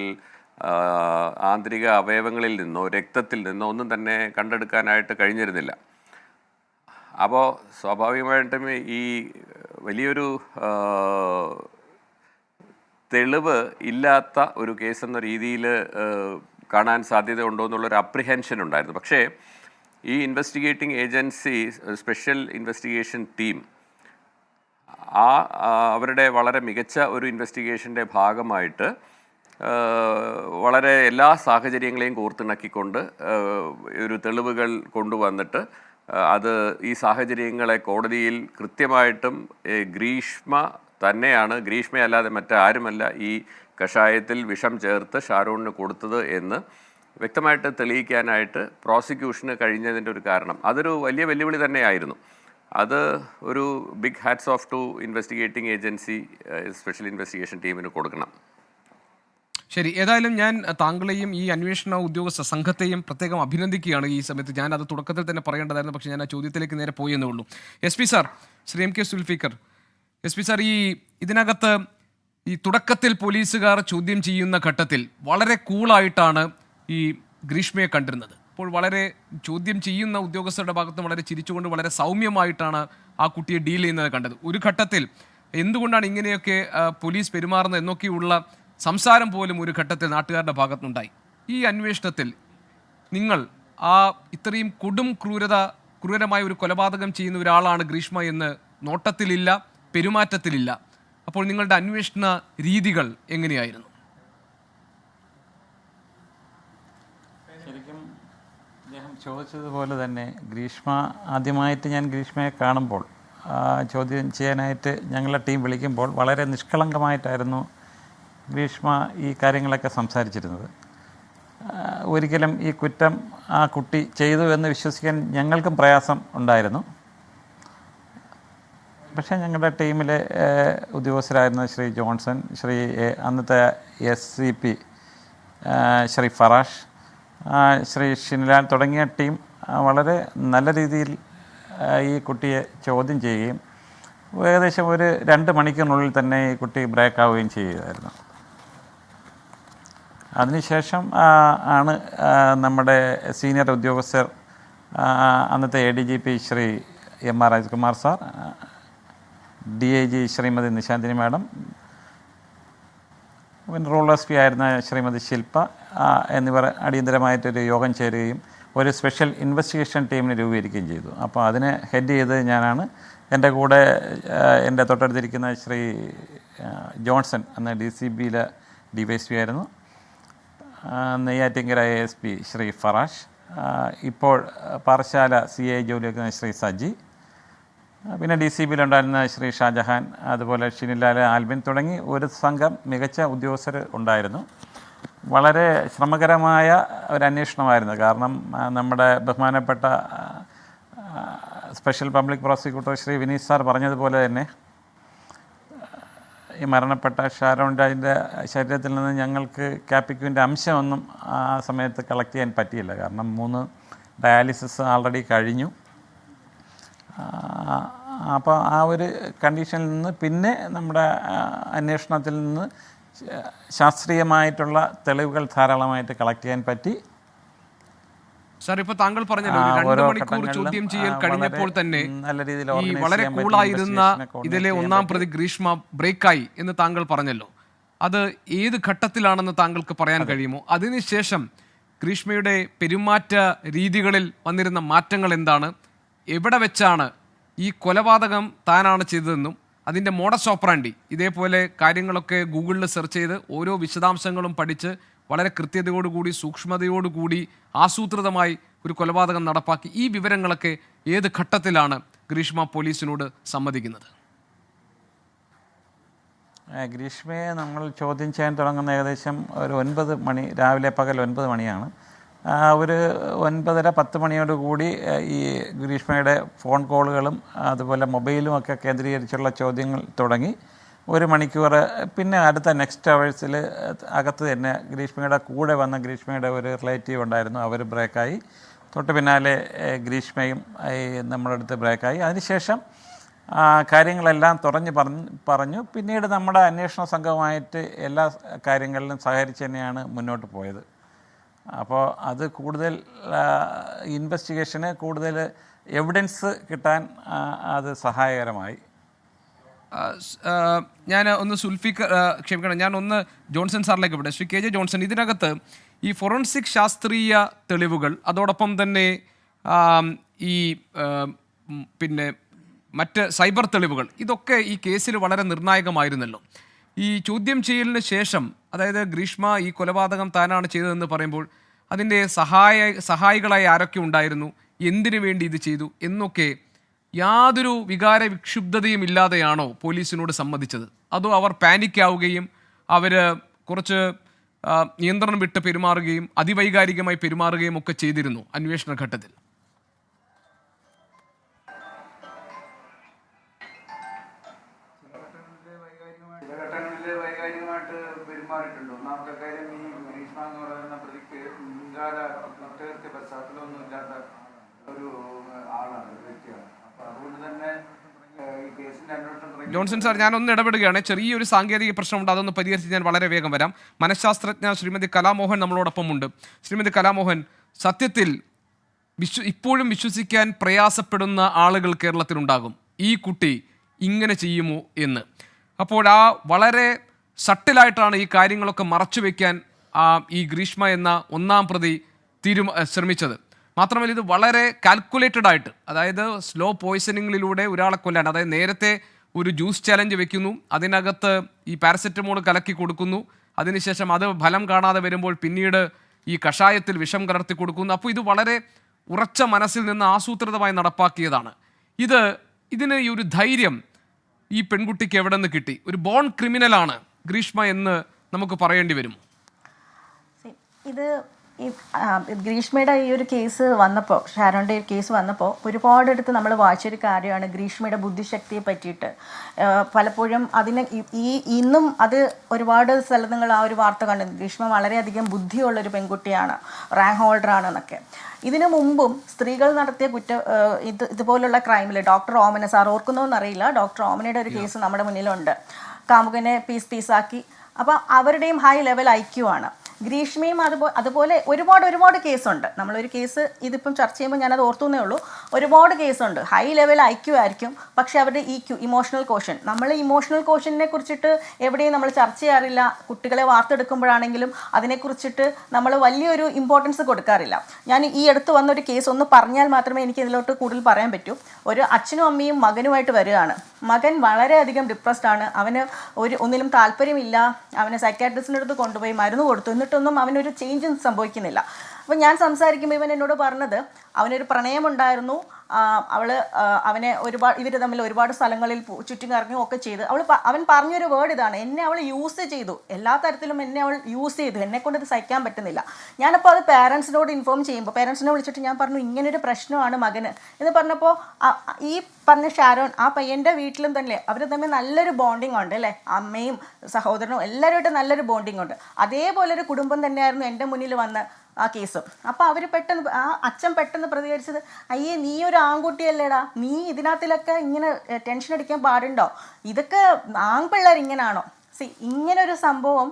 ആന്തരിക അവയവങ്ങളിൽ നിന്നോ രക്തത്തിൽ നിന്നോ ഒന്നും തന്നെ കണ്ടെടുക്കാനായിട്ട് കഴിഞ്ഞിരുന്നില്ല. അപ്പോൾ സ്വാഭാവികമായിട്ടും ഈ വലിയൊരു തെളിവ് ഇല്ലാത്ത ഒരു കേസെന്ന രീതിയിൽ കാണാൻ സാധ്യതയുണ്ടോ എന്നുള്ളൊരു അപ്രിഹെൻഷൻ ഉണ്ടായിരുന്നു. പക്ഷേ ഈ investigating agency, special investigation team അവരുടെ വളരെ മികച്ച ഒരു ഇൻവെസ്റ്റിഗേഷൻ്റെ ഭാഗമായിട്ട് വളരെ എല്ലാ സാഹചര്യങ്ങളെയും കോർത്തിണക്കിക്കൊണ്ട് ഒരു തെളിവുകൾ കൊണ്ടുവന്നിട്ട് അത് ഈ സാഹചര്യങ്ങളെ കോടതിയിൽ കൃത്യമായിട്ടും ഗ്രീഷ്മയല്ലാതെ മറ്റാരുമല്ല ഈ കഷായത്തിൽ വിഷം ചേർത്ത് ഷാരോണിന് കൊടുത്തത് എന്ന് വ്യക്തമായിട്ട് തെളിയിക്കാനായിട്ട് പ്രോസിക്യൂഷന് കഴിഞ്ഞതിൻ്റെ ഒരു കാരണം അതൊരു വലിയ വെല്ലുവിളി തന്നെയായിരുന്നു. അത് ഒരു big hats off to investigating agency, special investigation ടീമിന് കൊടുക്കണം. ശരി, ഏതായാലും ഞാൻ താങ്കളെയും ഈ അന്വേഷണ ഉദ്യോഗസ്ഥ സംഘത്തെയും പ്രത്യേകം അഭിനന്ദിക്കുകയാണ് ഈ സമയത്ത്. ഞാൻ അത് തുടക്കത്തിൽ തന്നെ പറയേണ്ടതായിരുന്നു, പക്ഷേ ഞാൻ ആ ചോദ്യത്തിലേക്ക് നേരെ പോയെന്നേ ഉള്ളൂ. S P sir, Shri M K Zulfikar, S P sir, ഇതിനകത്ത് ഈ തുടക്കത്തിൽ പോലീസുകാർ ചോദ്യം ചെയ്യുന്ന ഘട്ടത്തിൽ വളരെ കൂളായിട്ടാണ് ഈ ഗ്രീഷ്മയെ കണ്ടിരുന്നത്. അപ്പോൾ വളരെ ചോദ്യം ചെയ്യുന്ന ഉദ്യോഗസ്ഥരുടെ ഭാഗത്ത് വളരെ ചിരിച്ചുകൊണ്ട് വളരെ സൗമ്യമായിട്ടാണ് ആ കുട്ടിയെ ഡീൽ ചെയ്യുന്നത് കണ്ടത്. ഒരു ഘട്ടത്തിൽ എന്തുകൊണ്ടാണ് ഇങ്ങനെയൊക്കെ പോലീസ് പെരുമാറുന്നത് എന്നൊക്കെയുള്ള സംസാരം പോലും ഒരു ഘട്ടത്തിൽ നാട്ടുകാരുടെ ഭാഗത്തുനിന്നുണ്ടായി. ഈ അന്വേഷണത്തിൽ നിങ്ങൾ ഇത്രയും ക്രൂരമായ ഒരു കൊലപാതകം ചെയ്യുന്ന ഒരാളാണ് ഗ്രീഷ്മ എന്ന് നോട്ടത്തിലില്ല, പെരുമാറ്റത്തിലില്ല. അപ്പോൾ നിങ്ങളുടെ അന്വേഷണ രീതികൾ എങ്ങനെയായിരുന്നു? ശരിക്കും അദ്ദേഹം ചോദിച്ചതുപോലെ തന്നെ ആദ്യമായിട്ട് ഞാൻ ഗ്രീഷ്മയെ കാണുമ്പോൾ ചോദ്യം ചെയ്യാനായിട്ട് ഞങ്ങളുടെ ടീം വിളിക്കുമ്പോൾ വളരെ നിഷ്കളങ്കമായിട്ടായിരുന്നു ഗ്രീഷ്മ ഈ കാര്യങ്ങളൊക്കെ സംസാരിച്ചിരുന്നത്. ഒരിക്കലും ഈ കുറ്റം ആ കുട്ടി ചെയ്തു എന്ന് വിശ്വസിക്കാൻ ഞങ്ങൾക്കും പ്രയാസം ഉണ്ടായിരുന്നു. പക്ഷേ ഞങ്ങളുടെ ടീമിലെ ഉദ്യോഗസ്ഥരായിരുന്ന ശ്രീ ജോൺസൺ, അന്നത്തെ SCP ശ്രീ ഫറാഷ്, ശ്രീ ഷിനിലാൽ തുടങ്ങിയ ടീം വളരെ നല്ല രീതിയിൽ ഈ കുട്ടിയെ ചോദ്യം ചെയ്യുകയും ഏകദേശം ഒരു 2 മണിക്കൂറിനുള്ളിൽ തന്നെ ഈ കുട്ടി ബ്രേക്ക് ആവുകയും ചെയ്യുമായിരുന്നു. അതിനുശേഷം ആണ് നമ്മുടെ സീനിയർ ഉദ്യോഗസ്ഥർ, അന്നത്തെ ADGP Shri MR Rajkumar sir, DIG Shrimati Nishanthini madam, rural SP ആയിരുന്ന ശ്രീമതി ശില്പ എന്നിവർ അടിയന്തരമായിട്ടൊരു യോഗം ചേരുകയും ഒരു സ്പെഷ്യൽ ഇൻവെസ്റ്റിഗേഷൻ ടീമിനെ രൂപീകരിക്കുകയും ചെയ്തു. അപ്പോൾ അതിനെ ഹെഡ് ചെയ്തത് ഞാനാണ്. എൻ്റെ കൂടെ എൻ്റെ തൊട്ടടുത്തിരിക്കുന്ന ശ്രീ ജോൺസൺ, അന്ന് DCBയിലെ DYSP ആയിരുന്നു, നെയ്യാറ്റിങ്കര ASP ശ്രീ ഫറാഷ്, ഇപ്പോൾ പാറശാല CI ജോലി വയ്ക്കുന്ന ശ്രീ സജി, പിന്നെ DCBയിലുണ്ടായിരുന്ന ശ്രീ ഷാജഹാൻ, അതുപോലെ ഷിനിലാൽ, ആൽബിൻ തുടങ്ങി ഒരു സംഘം മികച്ച ഉദ്യോഗസ്ഥർ ഉണ്ടായിരുന്നു. വളരെ ശ്രമകരമായ ഒരു അന്വേഷണമായിരുന്നു. കാരണം നമ്മുടെ ബഹുമാനപ്പെട്ട special public prosecutor Shri Vineeth sir പറഞ്ഞതുപോലെ തന്നെ ഈ മരണപ്പെട്ട ഷാരോൺ രാജിൻ്റെ ശരീരത്തിൽ നിന്ന് ഞങ്ങൾക്ക് കാപ്പിക്കുവിൻ്റെ അംശമൊന്നും ആ സമയത്ത് കളക്ട് ചെയ്യാൻ പറ്റിയില്ല. കാരണം 3 ഡയാലിസിസ് ആൾറെഡി കഴിഞ്ഞു. അപ്പോൾ ആ ഒരു കണ്ടീഷനിൽ നിന്ന് പിന്നെ നമ്മുടെ അന്വേഷണത്തിൽ നിന്ന് ശാസ്ത്രീയമായിട്ടുള്ള തെളിവുകൾ ധാരാളമായിട്ട് കളക്ട് ചെയ്യാൻ പറ്റി. സാർ ഇപ്പോൾ താങ്കൾ പറഞ്ഞല്ലോ ഒരു 2 മണിക്കൂർ ചോദ്യം ചെയ്യൽ കഴിഞ്ഞപ്പോൾ തന്നെ നല്ല രീതിയിൽ ഈ വളരെ കൂളായിരുന്ന ഇതിലെ ഒന്നാം പ്രതി ഗ്രീഷ്മ ബ്രേക്കായി എന്ന് താങ്കൾ പറഞ്ഞല്ലോ. അത് ഏത് ഘട്ടത്തിലാണെന്ന് താങ്കൾക്ക് പറയാൻ കഴിയുമോ? അതിനുശേഷം ഗ്രീഷ്മയുടെ പെരുമാറ്റ രീതികളിൽ വന്നിരുന്ന മാറ്റങ്ങൾ എന്താണ്? എവിടെ വെച്ചാണ് ഈ കൊലപാതകം താനാണ് ചെയ്തതെന്നും അതിൻ്റെ മോഡസ് ഓപ്പറാൻഡി ഇതേപോലെ കാര്യങ്ങളൊക്കെ ഗൂഗിളിൽ സെർച്ച് ചെയ്ത് ഓരോ വിശദാംശങ്ങളും പഠിച്ച് വളരെ കൃത്യതയോടുകൂടി സൂക്ഷ്മതയോടുകൂടി ആസൂത്രിതമായി ഒരു കൊലപാതകം നടപ്പാക്കി ഈ വിവരങ്ങളൊക്കെ ഏത് ഘട്ടത്തിലാണ് ഗ്രീഷ്മ പോലീസിനോട് സമ്മതിക്കുന്നത്? ഗ്രീഷ്മയെ നമ്മൾ ചോദ്യം ചെയ്യാൻ തുടങ്ങുന്ന ഏകദേശം ഒരു 9 മണി, രാവിലെ പകൽ 9 മണിയാണ്. ഒരു 9:30-10 മണിയോടുകൂടി ഈ ഗ്രീഷ്മയുടെ ഫോൺ കോളുകളും അതുപോലെ മൊബൈലും ഒക്കെ കേന്ദ്രീകരിച്ചുള്ള ചോദ്യങ്ങൾ തുടങ്ങി. 1 മണിക്കൂർ പിന്നെ അടുത്ത നെക്സ്റ്റ് അവേഴ്സിൽ അകത്ത് തന്നെ ഗ്രീഷ്മയുടെ കൂടെ വന്ന ഗ്രീഷ്മയുടെ ഒരു റിലേറ്റീവ് ഉണ്ടായിരുന്നു, അവർ ബ്രേക്കായി. തൊട്ട് പിന്നാലെ ഗ്രീഷ്മയും നമ്മുടെ അടുത്ത് ബ്രേക്കായി. അതിനുശേഷം കാര്യങ്ങളെല്ലാം പറഞ്ഞു. പിന്നീട് നമ്മുടെ അന്വേഷണ സംഘവുമായിട്ട് എല്ലാ കാര്യങ്ങളിലും സഹകരിച്ച് തന്നെയാണ് മുന്നോട്ട് പോയത്. അപ്പോൾ അത് കൂടുതൽ ഇൻവെസ്റ്റിഗേഷന് കൂടുതൽ എവിഡൻസ് കിട്ടാൻ അത് സഹായകരമായി. ഞാൻ ഒന്ന് ക്ഷമിക്കണം, ഞാൻ ഒന്ന് ജോൺസൺ സാറിലേക്ക് വിടാം. ശ്രീ കെ ജെ ജോൺസൺ, ഇതിനകത്ത് ഈ ഫോറൻസിക് ശാസ്ത്രീയ തെളിവുകൾ അതോടൊപ്പം തന്നെ ഈ പിന്നെ മറ്റ് സൈബർ തെളിവുകൾ ഇതൊക്കെ ഈ കേസിൽ വളരെ നിർണായകമായിരുന്നല്ലോ. ഈ ചോദ്യം ചെയ്യലിന് ശേഷം, അതായത് ഗ്രീഷ്മ ഈ കൊലപാതകം താനാണ് ചെയ്തതെന്ന് പറയുമ്പോൾ അതിൻ്റെ സഹായികളായി ആരൊക്കെ ഉണ്ടായിരുന്നു, എന്തിനു വേണ്ടി ഇത് ചെയ്തു എന്നൊക്കെ യാതൊരു വികാര വിക്ഷുബ്ധതയും ഇല്ലാതെയാണോ പോലീസിനോട് സമ്മതിച്ചത്? അതോ അവർ പാനിക്കാവുകയും അവർ കുറച്ച് നിയന്ത്രണം വിട്ട് പെരുമാറുകയും അതിവൈകാരികമായി പെരുമാറുകയും ഒക്കെ ചെയ്തിരുന്നു അന്വേഷണ ഘട്ടത്തിൽ? വൈകാരികമായിട്ട് പെരുമാറിയിട്ടുണ്ട്. ഒന്നാമത്തെ കാര്യം, ഈ ഗ്രീഷ്മ എന്ന് പറയുന്ന പ്രതിക്ക് മുൻകാല കുറ്റകൃത്യ പശ്ചാത്തലമൊന്നും ഇല്ലാത്ത ഒരു ആളാണ്, ഒരു വ്യക്തിയാണ്. അപ്പൊ അതുകൊണ്ട് തന്നെ ഈ കേസിന്റെ അന്വേഷണം. ജോൺസൺ സാർ, ഞാനൊന്ന് ഇടപെടുകയാണ്. ചെറിയൊരു സാങ്കേതിക പ്രശ്നമുണ്ട്, അതൊന്ന് പരിഹരിച്ച് ഞാൻ വളരെ വേഗം വരാം. മനഃശാസ്ത്രജ്ഞ ശ്രീമതി കലാമോഹൻ നമ്മളോടൊപ്പം ഉണ്ട്. ശ്രീമതി കലാമോഹൻ, സത്യത്തിൽ ഇപ്പോഴും വിശ്വസിക്കാൻ പ്രയാസപ്പെടുന്ന ആളുകൾ കേരളത്തിലുണ്ടാകും ഈ കുട്ടി ഇങ്ങനെ ചെയ്യുമോ എന്ന്. അപ്പോൾ വളരെ സട്ടിലായിട്ടാണ് ഈ കാര്യങ്ങളൊക്കെ മറച്ചു വയ്ക്കാൻ ഈ ഗ്രീഷ്മ എന്ന ഒന്നാം പ്രതി ശ്രമിച്ചത്. മാത്രമല്ല ഇത് വളരെ കാൽക്കുലേറ്റഡ് ആയിട്ട്, അതായത് സ്ലോ പോയ്സണിങ്ങിലൂടെ ഒരാളെ കൊല്ലാൻ, അതായത് നേരത്തെ ഒരു ജ്യൂസ് ചലഞ്ച് വെക്കുന്നു, അതിനകത്ത് ഈ പാരസെറ്റമോൾ കലക്കി കൊടുക്കുന്നു, അതിനുശേഷം അത് ഫലം കാണാതെ വരുമ്പോൾ പിന്നീട് ഈ കഷായത്തിൽ വിഷം കലർത്തി കൊടുക്കുന്നു. അപ്പോൾ ഇത് വളരെ ഉറച്ച മനസ്സിൽ നിന്ന് ആസൂത്രിതമായി നടപ്പാക്കിയതാണ്. ഇതിന് ഈ ഒരു ധൈര്യം ഈ പെൺകുട്ടിക്ക് എവിടെ നിന്ന് കിട്ടി? ഒരു ബോൺ ക്രിമിനലാണ് ഗ്രീഷ്മ എന്ന് നമുക്ക് പറയേണ്ടി വരും. ഇത് ഈ ഗ്രീഷ്മയുടെ ഈ ഒരു കേസ് വന്നപ്പോൾ, ഷാരോണിൻ്റെ ഒരു കേസ് വന്നപ്പോൾ ഒരുപാടെടുത്ത് നമ്മൾ വായിച്ചൊരു കാര്യമാണ് ഗ്രീഷ്മയുടെ ബുദ്ധിശക്തിയെ പറ്റിയിട്ട്. പലപ്പോഴും അതിന് ഇന്നും അത് ഒരുപാട് സ്ഥലത്ത് നിങ്ങൾ ആ ഒരു വാർത്ത കണ്ടു, ഗ്രീഷ്മ വളരെയധികം ബുദ്ധിയുള്ളൊരു പെൺകുട്ടിയാണ്, റാങ്ക് ഹോൾഡറാണെന്നൊക്കെ. ഇതിനു മുമ്പും സ്ത്രീകൾ നടത്തിയ ഇതുപോലുള്ള ക്രൈമിൽ ഡോക്ടർ ഓമന, സാർ ഓർക്കുന്നോന്നറിയില്ല, ഡോക്ടർ ഓമനയുടെ ഒരു കേസ് നമ്മുടെ മുന്നിലുണ്ട്. കാമുകനെ പീസാക്കി. അപ്പോൾ അവരുടെയും ഹൈ ലെവൽ IQ ആണ്. ഗ്രീഷ്മയും അതുപോലെ ഒരുപാട് കേസുണ്ട്. നമ്മളൊരു കേസ് ഇതിപ്പം ചർച്ച ചെയ്യുമ്പോൾ ഞാനത് ഓർത്തുന്നേ ഉള്ളൂ. ഒരുപാട് കേസുണ്ട്, ഹൈ ലെവൽ IQ ആയിരിക്കും, പക്ഷേ അവരുടെ EQ, ഇമോഷണൽ കോഷൻ, നമ്മൾ ഇമോഷണൽ കോഷനെ കുറിച്ചിട്ട് എവിടെയും നമ്മൾ ചർച്ച ചെയ്യാറില്ല. കുട്ടികളെ വാർത്തെടുക്കുമ്പോഴാണെങ്കിലും അതിനെക്കുറിച്ചിട്ട് നമ്മൾ വലിയൊരു ഇമ്പോർട്ടൻസ് കൊടുക്കാറില്ല. ഞാൻ ഈ അടുത്ത് വന്നൊരു കേസ് ഒന്ന് പറഞ്ഞാൽ മാത്രമേ എനിക്ക് ഇതിലോട്ട് കൂടുതൽ പറയാൻ പറ്റൂ. ഒരു അച്ഛനും അമ്മയും മകനുമായിട്ട് വരികയാണ്. മകൻ വളരെയധികം ഡിപ്രസ്ഡ് ആണ്, അവന് ഒന്നിലും താല്പര്യമില്ല. അവനെ സൈക്കാട്രിസ്റ്റിൻ്റെ അടുത്ത് കൊണ്ടുപോയി മരുന്ന് കൊടുത്തു, എന്നിട്ടൊന്നും അവനൊരു ചേഞ്ച് സംഭവിക്കുന്നില്ല. അപ്പോൾ ഞാൻ സംസാരിക്കുമ്പോൾ ഇവൻ എന്നോട് പറഞ്ഞത് അവനൊരു പ്രണയമുണ്ടായിരുന്നു, ഇവർ തമ്മിൽ ഒരുപാട് സ്ഥലങ്ങളിൽ ചുറ്റും കറങ്ങുകയും ഒക്കെ ചെയ്ത് അവൻ പറഞ്ഞൊരു വേർഡ് ഇതാണ്, എന്നെ അവൾ യൂസ് ചെയ്തു, എല്ലാ തരത്തിലും എന്നെ അവൾ യൂസ് ചെയ്തു, എന്നെക്കൊണ്ട് ഇത് സഹിക്കാൻ പറ്റുന്നില്ല. ഞാനപ്പോൾ അത് പേരൻസിനോട് ഇൻഫോം ചെയ്യുമ്പോൾ പേരൻസിനെ വിളിച്ചിട്ട് ഞാൻ പറഞ്ഞു ഇങ്ങനൊരു പ്രശ്നമാണ് മകന് എന്ന് പറഞ്ഞപ്പോൾ ഈ പറഞ്ഞ ഷാരോൺ, ആ പയ്യൻ്റെ വീട്ടിലും തന്നെ അവർ തമ്മിൽ നല്ലൊരു ബോണ്ടിങ് ഉണ്ട് അല്ലേ, അമ്മയും സഹോദരനും എല്ലാവരുമായിട്ട് നല്ലൊരു ബോണ്ടിങ് ഉണ്ട്. അതേപോലൊരു കുടുംബം തന്നെയായിരുന്നു എൻ്റെ മുന്നിൽ വന്ന ആ കേസും. അപ്പോൾ അവർ പെട്ടെന്ന്, ആ അച്ഛൻ പെട്ടെന്ന് പ്രതികരിച്ചത്, അയ്യേ നീ ഒരു ആൺകുട്ടിയല്ലേടാ, നീ ഇതിനകത്തിലൊക്കെ ഇങ്ങനെ ടെൻഷൻ അടിക്കാൻ പാടുണ്ടോ, ഇതൊക്കെ ആൺപിള്ളേർ ഇങ്ങനാണോ? ഇങ്ങനൊരു സംഭവം